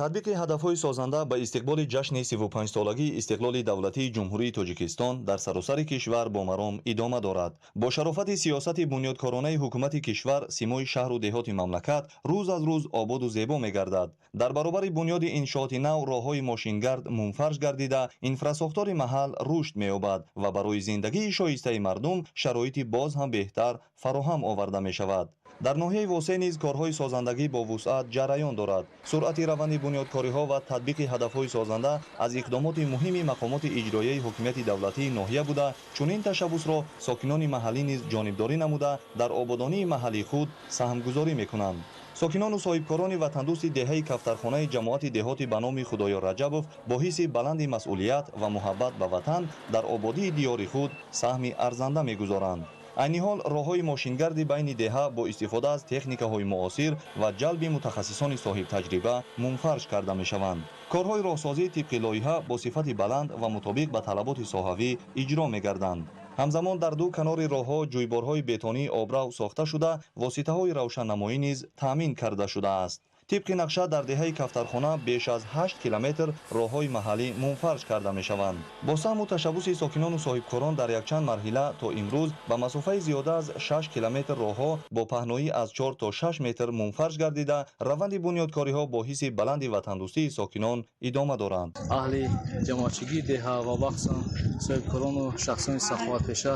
татбиқи ҳадафҳои созанда ба истиқболи ҷашни 35-солагии истиқлоли давлатии ҷумҳурии Тоҷикистон дар саросари кишвар бо маром идома дорад. бо шарофати сиёсати бунёдкоронаи ҳукумати кишвар симои шаҳру деҳоти мамлакат рӯз аз рӯз ободу зебо мегардад. дар баробари бунёди иншооти нав роҳҳои мошингард мунфарш гардида инфраструктури маҳал рушд меёбад ва барои зиндагии шоистаи мардум шароити боз ҳам беҳтар фароҳам оварда мешавад. дар ноҳияи восеъ низ корҳои созандагӣ бо вусъат ҷараён дорад. суръати раванди бунёдкориҳо ва татбиқи ҳадафҳои созанда аз иқдомоти муҳими мақомоти иҷроияи ҳокимияти давлатии ноҳия буда чунин ташаббусро сокинони маҳаллӣ низ ҷонибдорӣ намуда дар ободонии маҳаллии худ саҳмгузорӣ мекунанд. сокинону соҳибкорони ватандӯсти деҳаи кафтархонаи ҷамоати деҳотӣ ба номи худоёр раҷабов бо ҳисси баланди масъулият ва муҳаббат ба ватан дар ободии диёри худ саҳми арзанда мегузоранд. айни ҳол роҳҳои мошингарди байни деҳа бо истифода аз техникаҳои муосир ва ҷалби мутахассисони соҳибтаҷриба мунфарш карда мешаванд. корҳои роҳсозӣ тибқи лоиҳа бо сифати баланд ва мутобиқ ба талаботи соҳавӣ иҷро мегарданд. ҳамзамон дар ду канори роҳҳо ҷӯйборҳои бетонии обрав сохта шуда воситаҳои равшаннамоӣ низ таъмин карда шудааст. тибқи нақша дар деҳаи кафтархона беш аз 8 километр роҳҳои маҳаллӣ мунфарш карда мешаванд. бо саҳму ташаббуси сокинону соҳибкорон дар якчанд марҳила то имрӯз ба масофаи зиёда аз 6 километр роҳҳо бо паҳноӣ аз 4 то 6 метр мунфарш гардида раванди бунёдкориҳо бо ҳисси баланди ватандӯстии сокинон идома доранд. аҳли ҷамоатчигии деҳа ва бахсан соҳибкорону шахсони саховатпеша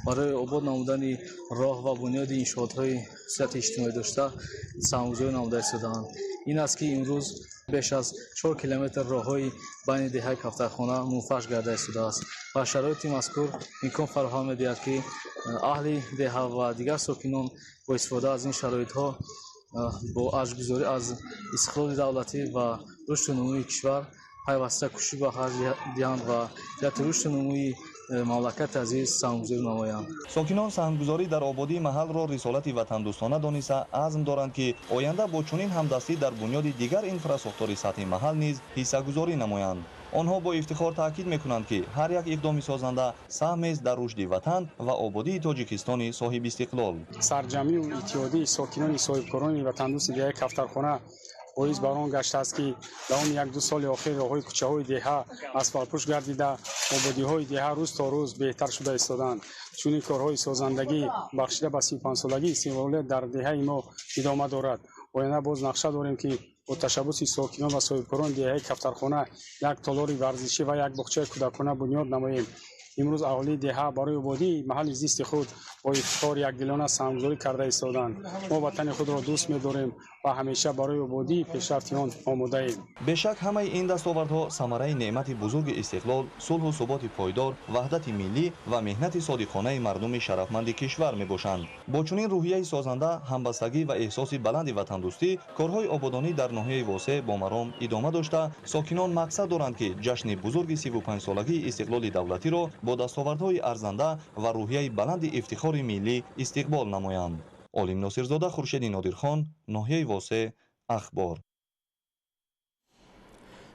барои обод намудани роҳ ва бунёди иншоотҳои сатҳи иҷтимоӣ дошта саҳмгузорӣ намуда истодаанд. ин аст ки имрӯз беш аз 4 километр роҳҳои байни деҳаи кафтархона мунфарш гарда истодааст ва шароити мазкур имкон фароҳам медиҳад ки аҳли деҳа ва дигар сокинон бо истифода аз ин шароитҳо бо аҷзгузорӣ аз истиқлоли давлатӣ ва рушду нумӯи кишвар пайваста кӯшиш ба харҷ диҳанд ва ҷиҳати рушду нумӯи мамлакати азиз саҳмгузорӣ намоянд. сокинон саҳмгузорӣ дар ободии маҳалро рисолати ватандӯстона дониста азм доранд ки оянда бо чунин ҳамдастӣ дар бунёди дигар инфраструктури сатҳи маҳал низ ҳиссагузорӣ намоянд. онҳо бо ифтихор таъкид мекунанд ки ҳар як иқдоми созанда саҳмест дар рушди ватан ва ободии тоҷикистони соҳибистиқлол. сарҷамию иттиҳодии сокинони соҳибкорони ватандӯсти деҳаи кафтархона боис бар он гашт ки давоми 1-2 соли охир роҳҳои кӯчаҳои деҳа асфалтпӯш гардида ободиҳои деҳа рӯз то рӯз беҳтар шуда истоданд. чунин корҳои созандагӣ бахшида ба 35-солагии истиқлолият дар деҳаи мо идома дорад. оянда боз нақша дорем ки бо ташаббуси сокинон ва соҳибкорони деҳаи кафтархона як толори варзишӣ ва як боғчаи кӯдакона бунёд намоем. имрӯз аҳолии деҳа барои ободии маҳалли зисти худ бо ифтихор якдилона саҳмгузорӣ карда истоданд. мо ватани худро дӯст медорем ва ҳамеша барои ободии пешрафти он омодаем. бешак ҳамаи ин дастовардҳо самараи неъмати бузурги истиқлол, сулҳу суботи пойдор, ваҳдати миллӣ ва меҳнати содиқонаи мардуми шарафманди кишвар мебошанд. бо чунин рӯҳияи созанда, ҳамбастагӣ ва эҳсоси баланди ватандӯстӣ, корҳои ободонӣ дар ноҳияи восеъ бо маром идома дошта, сокинон мақсад доранд ки ҷашни бузурги 35-солагии истиқлоли давлатиро бо дастовардҳои арзанда ва рӯҳияи баланди ифтихори миллӣ истиқбол намоянд. олим носирзода, хуршеди нодирхон, ноҳияи восеъ, ахбор.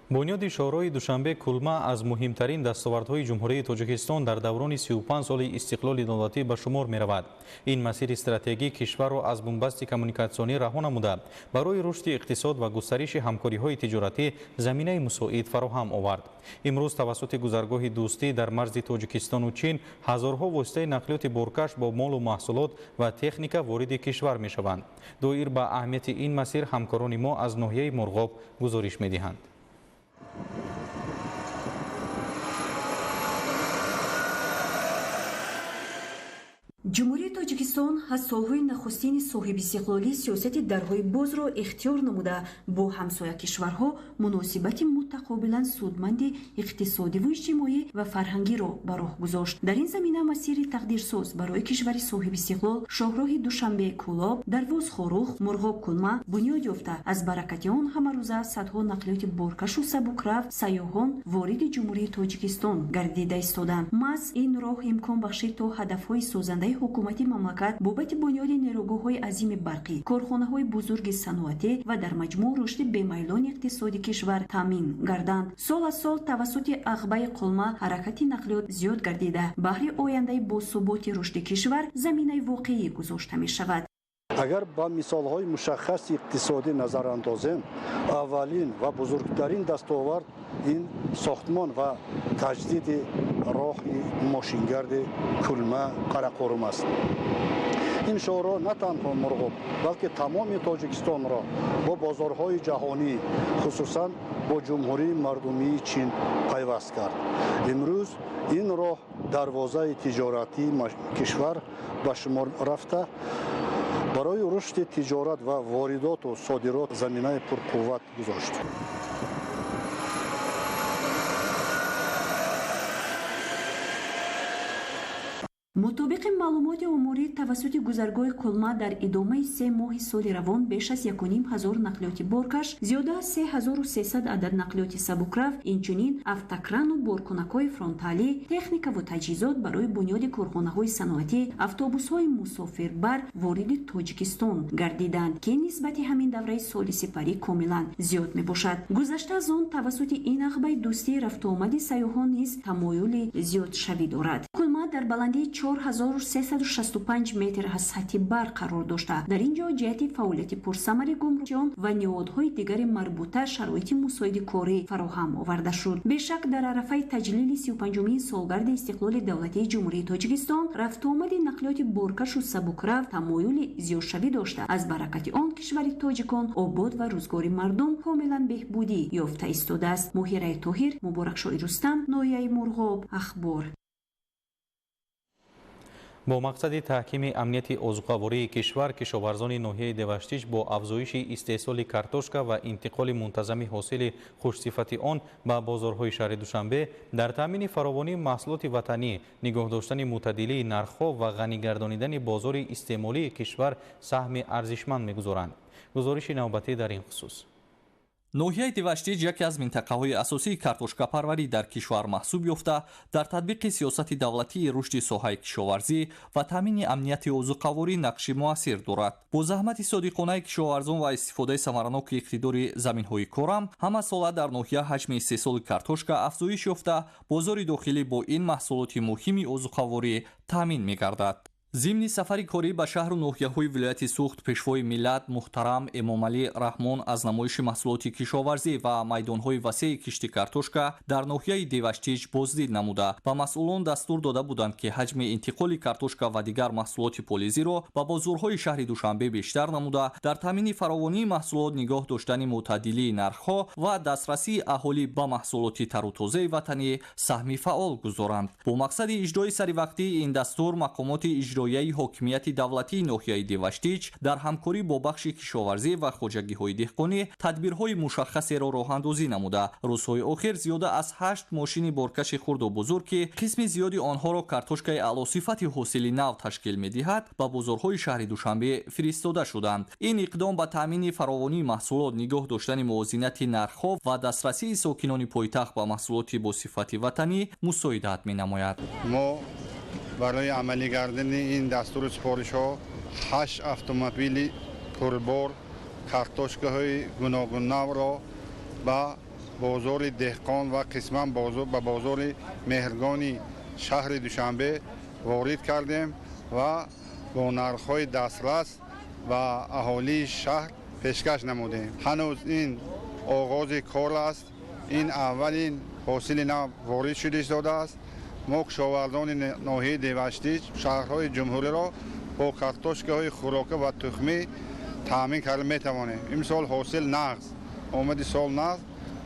бунёди шоҳроҳи душанбе кулма аз муҳимтарин дастовардҳои ҷумҳурии тоҷикистон дар даврони 35 соли истиқлоли давлатӣ ба шумор меравад. ин масири стратегӣ кишварро аз бумбасти коммуникатсионӣ раҳо намуда барои рушди иқтисод ва густариши ҳамкориҳои тиҷоратӣ заминаи мусоид фароҳам овард. имрӯз тавассути гузаргоҳи дӯстӣ дар марзи тоҷикистону чин ҳазорҳо воситаи нақлиёти боркаш бо молу маҳсулот ва техника вориди кишвар мешаванд. доир ба аҳамияти ин масир ҳамкорони мо аз ноҳияи мурғоб гузориш медиҳанд. ҷумҳурии тоҷикистон аз солҳои нахустини соҳибистиқлолӣ сиёсати дарҳои бозро ихтиёр намуда бо ҳамсоя кишварҳо муносибати мутақобилан судманди иқтисодиву иҷтимоӣ ва фарҳангиро ба роҳ гузошт. дар ин замина масири тақдирсоз барои кишвари соҳибистиқлол шоҳроҳи душанбе кӯлоб, дарвоз хорух, мурғоб кулма бунёд ёфта. аз баракати он ҳамарӯза садҳо нақлиёти боркашу сабукрафт сайёҳон вориди ҷумҳурии тоҷикистон гардида истоданд. маҳз ин роҳ имкон бахшид то ҳадафҳои созандаи ҳукумати мамлакат бобати бунёди нерӯгоҳҳои азими барқӣ, корхонаҳои бузурги саноатӣ ва дар маҷмӯъ рушди бемайлони иқтисоди кишвар таъмин гарданд. сол аз сол тавассути ағбаи қулма ҳаракати нақлиёт зиёд гардида баҳри ояндаи босуботи рушди кишвар заминаи воқеӣ гузошта мешавад. агар ба мисолҳои мушаххаси иқтисодӣ назар андозем, аввалин ва бузургтарин дастовард ин сохтмон ва таҷдиди роҳи мошингарди кулма қарақорум аст. ин шоҳроҳ на танҳо мурғоб, балки тамоми тоҷикистонро бо бозорҳои ҷаҳонӣ, хусусан бо ҷумҳурии мардумии чин пайваст кард. имрӯз ин роҳ дарвозаи тиҷоратии кишвар ба шумор рафта барои рушди тиҷорат ва воридоту содирот заминаи пурқувват гузошт. мутобиқи маълумоти оморӣ тавассути гузаргоҳи кулма дар идомаи 3 моҳи соли равон беш аз 1500 нақлиёти боркаш, зиёда аз 3300 адад нақлиёти сабукрафт, инчунин автокрану боркунакҳои фронталӣ, техникаву таҷҳизот барои бунёди корхонаҳои саноатӣ, автобусҳои мусофирбар вориди тоҷикистон гардиданд, ки нисбати ҳамин давраи соли сипарӣ комилан зиёд мебошад. гузашта аз он тавассути ин ағбаи дӯстии рафтуомади сайёҳон низ тамоюли зиёдшавӣ дорад. кулма дар баландии 4365 метр аз сатҳи бар қарор дошта. дар ин ҷо ҷиҳати фаъолияти пурсамари гумрукиён ва ниҳодҳои дигари марбута шароити мусоиди корӣ фароҳам оварда шуд. бешак дар арафаи таҷлили 35-умин солгарди истиқлоли давлатии ҷумҳурии тоҷикистон рафтуомади нақлиёти боркашу сабукрафт тамоюли зиёдшавӣ дошта. аз баракати он кишвари тоҷикон обод ва рӯзгори мардум комилан беҳбудӣ ёфта истодааст. моҳираи тоҳир, муборакшоҳи рустам, ноҳияи мурғоб, ахбор. бо мақсади таҳкими амнияти озуқавории кишвар, кишоварзони ноҳияи деваштич бо афзоиши истеҳсоли картошка ва интиқоли мунтазами ҳосили хушсифати он ба бозорҳои шаҳри Душанбе дар таъмини фаровонии маҳсулоти ватанӣ, нигоҳ доштани мӯътадилии нархҳо ва ғанӣ гардонидани бозори истеъмолии кишвар саҳми арзишманд мегузоранд. гузориши навбатӣ дар ин хусус. ноҳияи деваштич яке аз минтақаҳои асосии картошкапарварӣ дар кишвар маҳсуб ёфта, дар татбиқи сиёсати давлатии рушди соҳаи кишоварзӣ ва таъмини амнияти озуқаворӣ нақши муассир дорад. бо заҳмати содиқонаи кишоварзон ва истифодаи самараноки иқтидори заминҳои корам, ҳама сола дар ноҳия ҳаҷми истеҳсоли картошка афзоиш ёфта, бозори дохилӣ бо ин маҳсулоти муҳими озуқаворӣ таъмин мегардад. зимни сафари корӣ ба шаҳру ноҳияҳои вилояти Суғд пешвои миллат муҳтарам Эмомалӣ Раҳмон аз намоиши маҳсулоти кишоварзӣ ва майдонҳои васеи кишти картошка дар ноҳияи деваштич боздид намуда ба масъулон дастур дода буданд, ки ҳаҷми интиқоли картошка ва дигар маҳсулоти полизиро ба бозорҳои шаҳри Душанбе бештар намуда, дар таъмини фаровонии маҳсулот нигоҳ доштани мӯътадилии нархҳо ва дастрасии аҳолӣ ба маҳсулоти тару тозаи ватанӣ саҳми фаъол гузоранд. бо мақсади иҷрои саривақтии ин дастур, мақомоти иҷроияи ҳокимияти давлатии ноҳияи деваштич дар ҳамкорӣ бо бахши кишоварзӣ ва хоҷагиҳои деҳқонӣ тадбирҳои мушаххасеро роҳандозӣ намуда, рӯзҳои охир зиёда аз 8 мошини боркаши хурду бузург, ки қисми зиёди онҳоро картошкаи аълосифати ҳосили нав ташкил медиҳад, ба бозорҳои шаҳри Душанбе фиристода шуданд. ин иқдом ба таъмини фаровонии маҳсулот, нигоҳ доштани мувозинати нархҳо ва дастрасии сокинони пойтахт ба маҳсулоти босифати ватанӣ мусоидат менамояд. барои амалӣ гардани ин дастури сипоришҳо 8 автомобили пурбор картошкаҳои гуногун навро ба بازار دهقان و قسما به بازار مهرگانی شهر دوشنبه وارد کردیم و با نرخ‌های دسترس و اهالی شهر پیشکش نمودیم. هنوز این آغاز کار است. این اولین حاصل نو وارد شده است. ما کشاورزان ناحیه دیوشتیج شهرهای جمهوری را با کارتوشک‌های خوراکی و تخمی تامین کرده می‌توانیم. این سال حاصل نقص آمد، سال نقص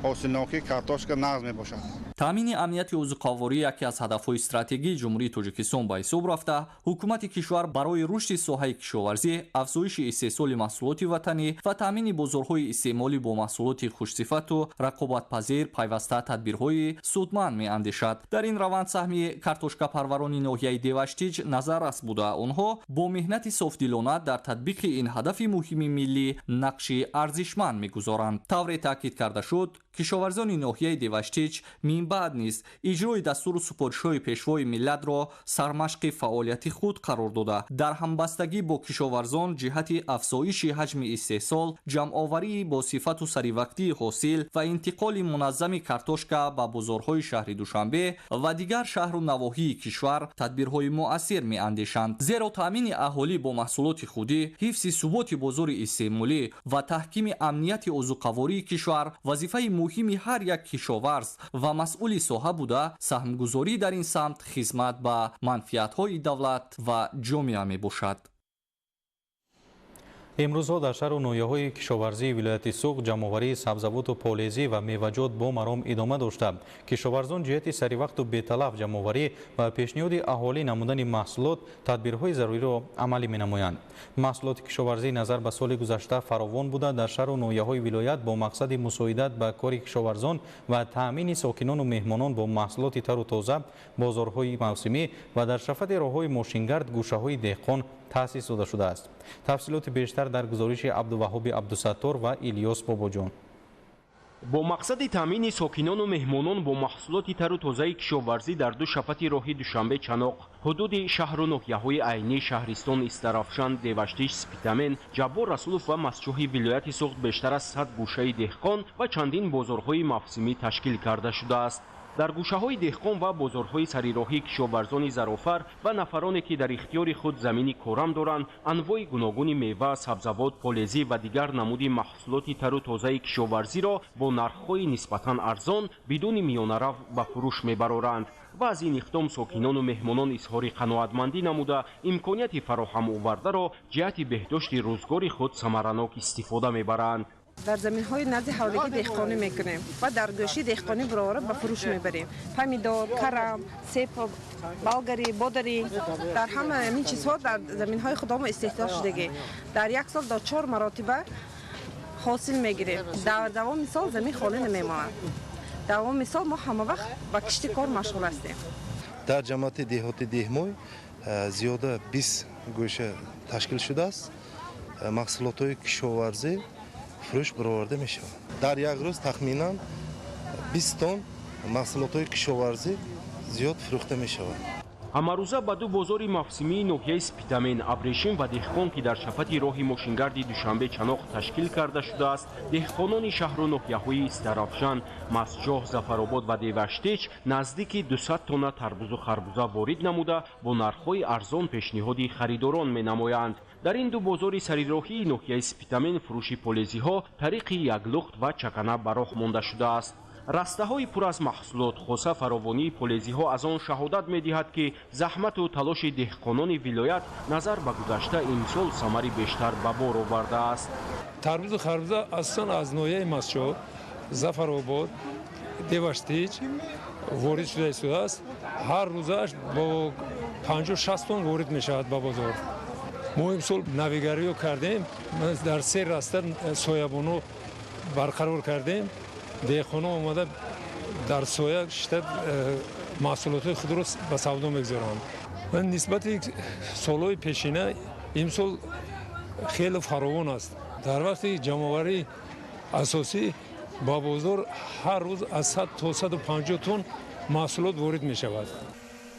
حاصلناکی کارتوشک نقص میباشد. таъмини амнияти ӯзуқоворӣ яке аз ҳадафҳои стратегии ҷумҳурии Тоҷикистон ба ҳисоб рафта, ҳукумати кишвар барои рушди соҳаи кишоварзӣ, афзоиши истеҳсоли маҳсулоти ватанӣ ва таъмини бозорҳои истеъмолӣ бо маҳсулоти хушсифату рақобатпазир пайваста тадбирҳои судманд меандешад. дар ин раванд саҳми картошкапарварони ноҳияи Деваштиҷ назаррас буда, онҳо бо меҳнати софдилона дар татбиқи ин ҳадафи муҳими миллӣ нақши арзишманд мегузоранд. тавре таъкид карда шуд, кишоварзони ноҳияи Деваштиҷ минбаъд низ иҷрои дастуру супоришҳои пешвои миллатро сармашқи фаъолияти худ қарор дода, дар ҳамбастагӣ бо кишоварзон ҷиҳати афзоиши ҳаҷми истеҳсол, ҷамъоварии босифату саривақтии ҳосил ва интиқоли муназзами картошка ба бозорҳои шаҳри Душанбе ва дигар шаҳру навоҳии кишвар тадбирҳои муассир меандешанд. зеро таъмини аҳолӣ бо маҳсулоти худӣ, ҳифзи суботи бозори истеъмолӣ ва таҳкими амнияти озуқавории кишвар вазифаи муҳими ҳар як кишоварз ва масъули соҳа буда, саҳмгузорӣ дар ин самт хизмат ба манфиатҳои давлат ва ҷомеа мебошад. имрӯзҳо дар шаҳру ноҳияҳои кишоварзии вилояти Суғ ҷамъоварии сабзавоту полезӣ ва меваҷот бо маром идома дошта. Кишоварзон ҷиҳати саривақту беталаф ҷамъоварӣ ва пешниҳоди аҳолӣ намудани маҳсулот тадбирҳои заруриро амалӣ менамоянд. маҳсулоти кишоварзӣ назар ба соли гузашта фаровон буда дар шаҳру ноҳияҳои вилоят бо мақсади мусоидат ба кори кишоварзон ва таъмини сокинону меҳмонон бо маҳсулоти тару тоза, бозорҳои мавсимӣ ва дар шафати роҳҳои мошингард гӯшаҳои деҳқон таъсис дода шудааст. тафсилоти бештар дар гузориши Абдуваҳоби Абдусаттор ва Илёс Бобоҷон. бо мақсади таъмини сокинону меҳмонон бо маҳсулоти тару тозаи кишоварзӣ дар ду шафати роҳи Душанбе Чаноқ, ҳудуди шаҳру ноҳияҳои айнии Шаҳристон, Истарафшан, Деваштиҷ, Спитамен, Ҷаббор Расулов ва Масчӯҳи вилояти Суғд бештар аз 100 гӯшаи деҳқон ва чандин бозорҳои мавсимӣ ташкил карда шудааст. дар гӯшаҳои деҳқон ва бозорҳои сарироҳии кишоварзони зарофар ва нафароне ки дар ихтиёри худ замини корам доранд, анвои гуногуни мева, сабзавот, полезӣ ва дигар намуди маҳсулоти тару тозаи кишоварзиро бо нархҳои нисбатан арзон бидуни миёнарав ба фурӯш мебароранд ва аз ин иқдом сокинону меҳмонон изҳори қаноатмандӣ намуда, имконияти фароҳам овардаро ҷиҳати беҳдошти рӯзгори худ самаранок истифода мебаранд. дар заминҳои назди ҳавлигӣ деҳқонӣ мекунем ва дар гӯши деҳқонӣ баровара ба фурӯш мебарем. помидор, карам, сеп, болгари, бодари, дар ҳама ин чизҳо дар заминҳои худомо истеҳсол шудагӣ. дар як сол до 4 маротиба ҳосил мегирем. дар давоми сол замин холӣ намемонад. давоми сол мо ҳама вақт ба кишти кор машғул ҳастем. дар ҷамъияти деҳоти деҳмой зиёда 20 гӯша ташкил шудааст. маҳсулотҳои кишоварзӣ фурӯш бароварда мешавад. дар як рӯз тахминан 20 тонн маҳсулотҳои кишоварзӣ зиёд фурӯхта мешавад. ҳамарӯза ба ду бозори мавсимии ноҳияи Спитамен, Абрешим ва Деҳқон ки дар шафати роҳи мошингарди Душанбе Чаноқ ташкил карда шудааст, деҳқонони шаҳру ноҳияҳои Истарафшан, Масҷоҳ, Зафаробод ва Деваштиҷ наздики 200 тонна тарбузу харбуза ворид намуда, бо нархҳои арзон пешниҳоди харидорон менамоянд. дар ин ду бозори сарироҳии ноҳияи Спитамен фурӯши полезиҳо тариқи яклухт ва чакана ба роҳ монда шудааст. растаҳои пур аз маҳсулот, хоса фаровонии полезиҳо аз он шаҳодат медиҳад ки заҳмату талоши деҳқонони вилоят назар ба гузашта имсол самари бештар ба бор овардааст. тарбузу харбуза асосан аз ноҳияи Масҷоҳ, Зафаробод, Деваштиҷ ворид шуда истодааст. ҳар рӯзаш бо 50-60 тонн ворид мешавад ба бозор. мо имсол навигариё кардем, дар 3 раста соябоно барқарор кардем. деҳқонон омада дар соя шита маҳсулотҳои худро ба савдо мегузоранд. нисбати солҳои пешина имсол хеле фаровон аст. дар вақти ҷамъоварии асосӣ ба бозор ҳар рӯз аз 100 то 150 тонн маҳсулот ворид мешавад.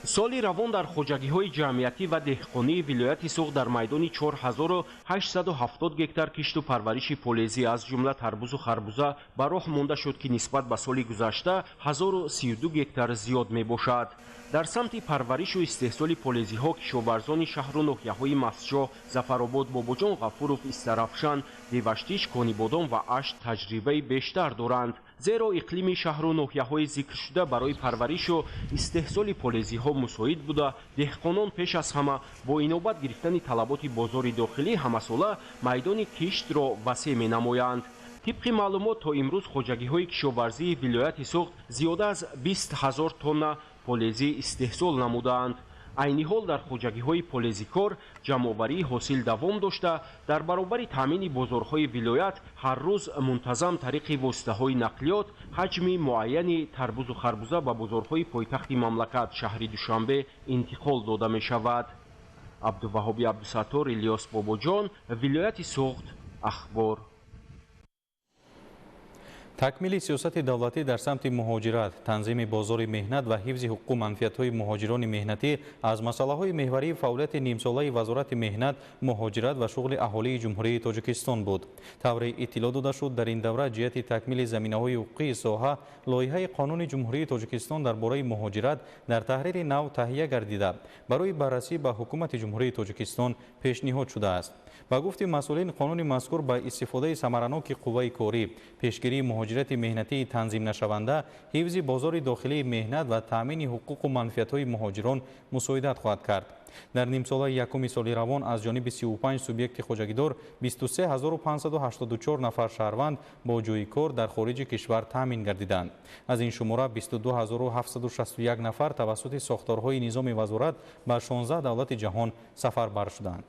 соли равон дар хоҷагиҳои ҷамъиятӣ ва деҳқонии вилояти Суғд дар майдони 4870 гектар кишту парвариши полезӣ аз ҷумла тарбузу харбуза ба роҳ монда шуд, ки нисбат ба соли гузашта 1032 гектар зиёд мебошад. дар самти парваришу истеҳсоли полезиҳо кишоварзони шаҳру ноҳияҳои Мастҷоҳ, Зафаробод, Бобоҷон Ғафуров, Истарафшан, Деваштиш, Конибодон ва Ашт таҷрибаи бештар доранд. зеро иқлими шаҳру ноҳияҳои зикршуда барои парваришу истеҳсоли полезиҳо мусоид буда, деҳқонон пеш аз ҳама бо инобат гирифтани талаботи бозори дохилӣ ҳамасола майдони киштро васеъ менамоянд. тибқи маълумот то имрӯз хоҷагиҳои кишоварзии вилояти Суғд зиёда аз 20 000 тонна полезӣ истеҳсол намудаанд. айни ҳол дар хоҷагиҳои полезикор ҷамъоварии ҳосил давом дошта, дар баробари таъмини бозорҳои вилоят ҳар рӯз мунтазам тариқи воситаҳои нақлиёт ҳаҷми муайяни тарбузу харбуза ба бозорҳои пойтахти мамлакат шаҳри Душанбе интиқол дода мешавад. Абдуваҳоби Абдусаттор, Илёс Бобоҷон, вилояти Суғд, ахбор. такмили сиёсати давлатӣ дар самти муҳоҷират, танзими бозори меҳнат ва ҳифзи ҳуқуқу манфиатҳои муҳоҷирони меҳнатӣ аз масъалаҳои меҳварии фаъолияти нимсолаи Вазорати меҳнат, муҳоҷират ва шуғли аҳолии Ҷумҳурии Тоҷикистон буд. тавре иттилоъ дода шуд, дар ин давра ҷиҳати такмили заминаҳои ҳуқуқии соҳа лоиҳаи қонуни Ҷумҳурии Тоҷикистон дар бораи муҳоҷират дар таҳрири нав таҳия гардида барои баррасӣ ба ҳукумати Ҷумҳурии Тоҷикистон пешниҳод шудааст. ба гуфти масъулин, қонуни мазкур ба истифодаи самараноки қувваи корӣ, пешгирии муҳоҷирати меҳнатии танзимнашаванда, ҳифзи бозори дохилии меҳнат ва таъмини ҳуқуқу манфиатҳои муҳоҷирон мусоидат хоҳад кард. дар нимсолаи якуми соли равон аз ҷониби 35 субъекти хоҷагидор 23584 нафар шаҳрванд бо ҷойи кор дар хориҷи кишвар таъмин гардиданд. аз ин шумора 22761 нафар тавассути сохторҳои низоми вазорат ба 16 давлати ҷаҳон сафарбар шуданд.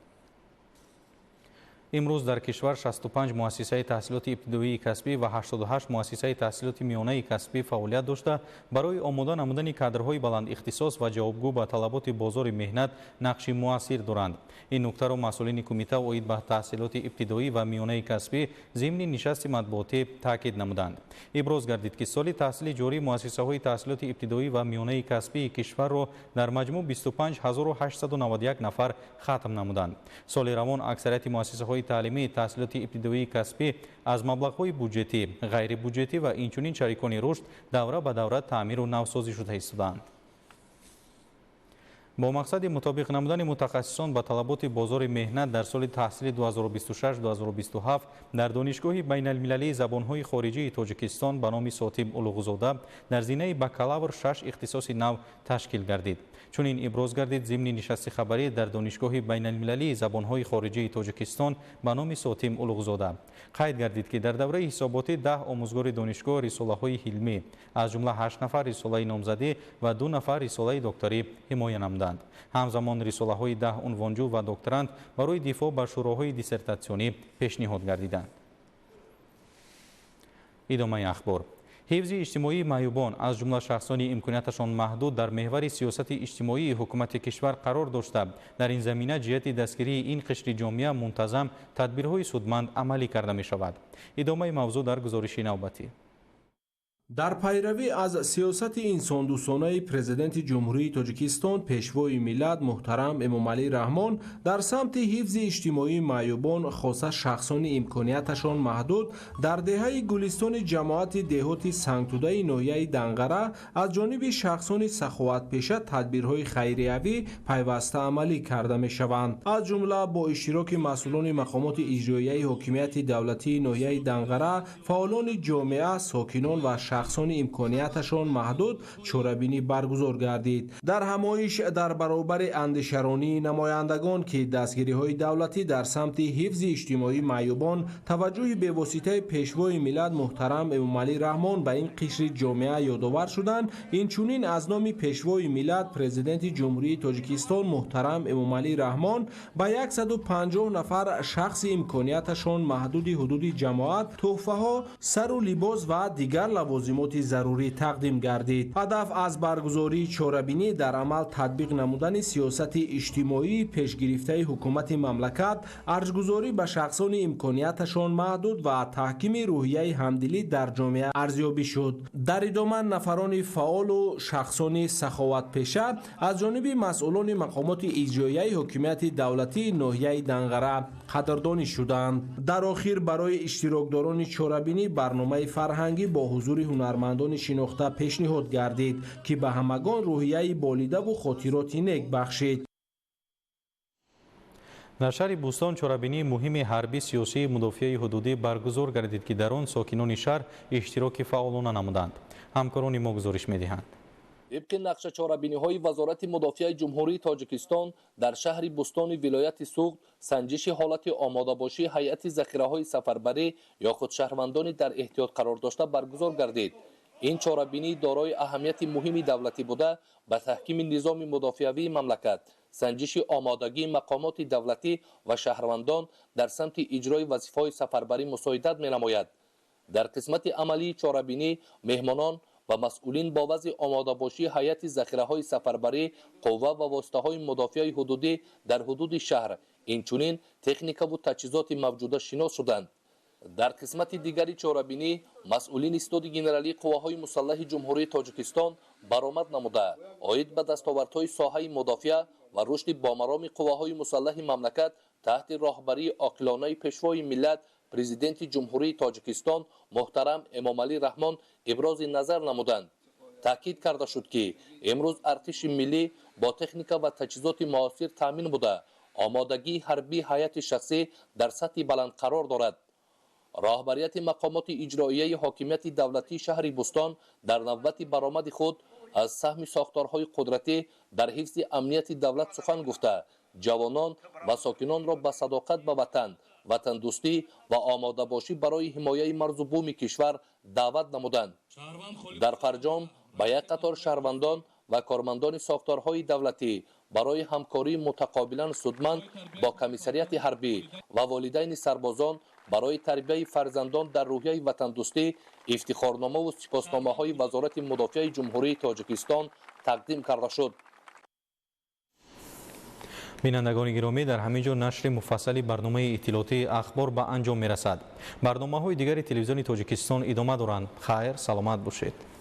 имрӯз дар кишвар 65 муассисаи таҳсилоти ибтидоии касбӣ ва 88 муассисаи таҳсилоти миёнаи касбӣ фаъолият дошта, барои омода намудани кадрҳои баландихтисос ва ҷавобгӯ ба талаботи бозори меҳнат нақши муассир доранд. ин нуктаро масъулини кумита оид ба таҳсилоти ибтидоӣ ва миёнаи касбӣ зимни нишасти матбуотӣ таъкид намуданд. иброз гардид, ки соли таҳсили ҷорӣ муассисаҳои таҳсилоти ибтидоӣ ва миёнаи касбии кишварро дар маҷмӯъ 25891 нафар хатм намуданд. соли равон аксарияти муассисаҳои таълимии таҳсилоти ибтидоии касбӣ аз маблағҳои буҷетӣ, ғайрибуҷетӣ ва инчунин шарикони рушд давра ба давра таъмиру навсозӣ шуда истоданд. бо мақсади мутобиқ намудани мутахассисон ба талаботи бозори меҳнат дар соли таҳсили 2026-2027 дар донишгоҳи байналмилалии забонҳои хориҷии Тоҷикистон ба номи Сотим Улуғузода дар зинаи бакалавр 6 ихтисоси нав ташкил гардид. чунин иброз гардид зимни нишасти хабарӣ дар донишгоҳи байналмилалии забонҳои хориҷии Тоҷикистон ба номи Сотим Улуғузода. қайд гардид, ки дар давраи ҳисоботӣ 10 омӯзгори донишгоҳ рисолаҳои ҳилмӣ, аз ҷумла 8 нафар рисолаи номзадӣ ва 2 нафар рисолаи докторӣ ҳимоя намуданд. ҳамзамон рисолаҳои 10 унвонҷӯ ва докторанд барои дифоъ ба шӯроҳои диссертатсионӣ пешниҳод гардиданд. идомаи ахбор. ҳифзи иҷтимоии маъюбон аз ҷумла шахсони имконияташон маҳдуд дар меҳвари сиёсати иҷтимоии ҳукумати кишвар қарор дошта, дар ин замина ҷиҳати дастгирии ин қишри ҷомеа мунтазам тадбирҳои судманд амалӣ карда мешавад. идомаи мавзӯъ дар гузориши навбатӣ. дар пайравӣ аз сиёсати инсондӯстонаи президенти ҷумҳурии Тоҷикистон пешвои миллат муҳтарам Эмомалӣ Раҳмон дар самти ҳифзи иҷтимоии маъюбон хоса шахсони имконияташон маҳдуд дар деҳаи гулистони ҷамоати деҳоти Сангтудаи ноҳияи Данғара аз ҷониби шахсони саховатпеша тадбирҳои хайриявӣ пайваста амалӣ карда мешаванд. аз ҷумла бо иштироки масъулони мақомоти иҷроияи ҳокимияти давлатии ноҳияи Данғара, фаъолони ҷомеа, сокинон ва шахсони имконияташон маҳдуд чорабинӣ баргузор гардид. дар ҳамоиш дар баробари андешаронии намояндагон, ки дастгириҳои давлатӣ дар самти ҳифзи иҷтимоии маъюбон таваҷҷӯҳи бевоситаи пешвои миллат муҳтарам Эмомалӣ Раҳмон ба ин қишри ҷомеа ёдовар шуданд, инчунин аз номи пешвои миллат президенти ҷумҳурии Тоҷикистон муҳтарам Эмомалӣ Раҳмон ба 150 нафар шахси имконияташон маҳдуди ҳудуди ҷамоат тӯҳфаҳо, сару либос ва дигар лавозимот лозимоти зарурӣ тақдим гардид. ҳадаф аз баргузории чорабинӣ дар амал татбиқ намудани сиёсати иҷтимоии пешгирифтаи ҳукумати мамлакат, арзгузорӣ ба шахсони имконияташон маҳдуд ва таҳкими рӯҳияи ҳамдилӣ дар ҷомеа арзёбӣ шуд. дар идома нафарони фаъолу шахсони саховатпеша аз ҷониби масъулони мақомоти иҷроияи ҳокимияти давлатии ноҳияи Данғара қадрдонӣ шуданд. дар охир барои иштирокдорони чорабинӣ барномаи фарҳангӣ бо ҳузури ҳунармандони шинохта пешниҳод гардид, ки ба ҳамагон рӯҳияи болидаву хотироти нек бахшид. дар шаҳри Бӯстон чорабинии муҳими ҳарбӣ сиёсии мудофиаи ҳудудӣ баргузор гардид, ки дар он сокинони шаҳр иштироки фаъолона намуданд. ҳамкорони мо гузориш медиҳанд. طبق نقشه چارابینی‌های وزارت مدافع جمهوری تاجیکستان در شهر بوستان ولایت سوغد سنجش حالت آماده‌باشی هیئت ذخیره‌های سفربری یا خود شهروندان در احتیاط قرار داشته برگزار گردید. این چارابینی دارای اهمیت مهمی دولتی بوده به تحکیم نظام مدافعوی مملکت، سنجش آمادگی مقامات دولتی و شهروندان در سمت اجرای وظیفه‌های سفربری مساعدت می‌نماید. در قسمت عملی چارابینی مهمانان و مسئولین با وضع آماده باشی هیئت ذخیره‌های سفربری، قوه و واسطه‌های مدافع حدودی در حدود شهر، اینچنین تکنیک و تجهیزات موجوده شناس شدند. در قسمت دیگری چارابینی مسئولین استاد گنرالی قوه‌های مسلح جمهوری تاجیکستان برآمد نموده عاید به دستاوردهای ساحه مدافع و رشد بامرام قوه‌های مسلح مملکت تحت راهبری عاقلانه پیشوای ملت پرزیدنت جمهوری تاجیکستان محترم امامعلی رحمان ابراز نظر نمودند. تاکید کرده شد که امروز ارتش ملی با تکنیک و تجهیزات معاصر تامین بوده آمادگی حربی هیئت شخصی در سطح بلند قرار دارد. راهبریت مقامات اجرایی حاکمیت دولتی شهر بوستان در نوبت برآمد خود از سهم ساختارهای قدرتی در حفظ امنیت دولت سخن گفته جوانان و ساکنان را به صداقت به وطن، وطن دوستی و آماده باشی برای حمایت مرز و بوم کشور دعوت نمودند. در فرجام به یک قطار شهروندان و کارمندان ساختارهای دولتی برای همکاری متقابلا سودمند با کمیسریت حربی و والدین سربازان برای تربیت فرزندان در روحیه وطن دوستی افتخارنامه و سپاسنامه‌های وزارت مدافع جمهوری تاجیکستان تقدیم کرده شد. بینندگان گرامی، در همینجا نشر مفصلی برنامه اطلاعاتی اخبار به انجام میرسد. برنامه‌های دیگر تلویزیون تاجیکستان ادامه دارند. خیر، سلامت باشید.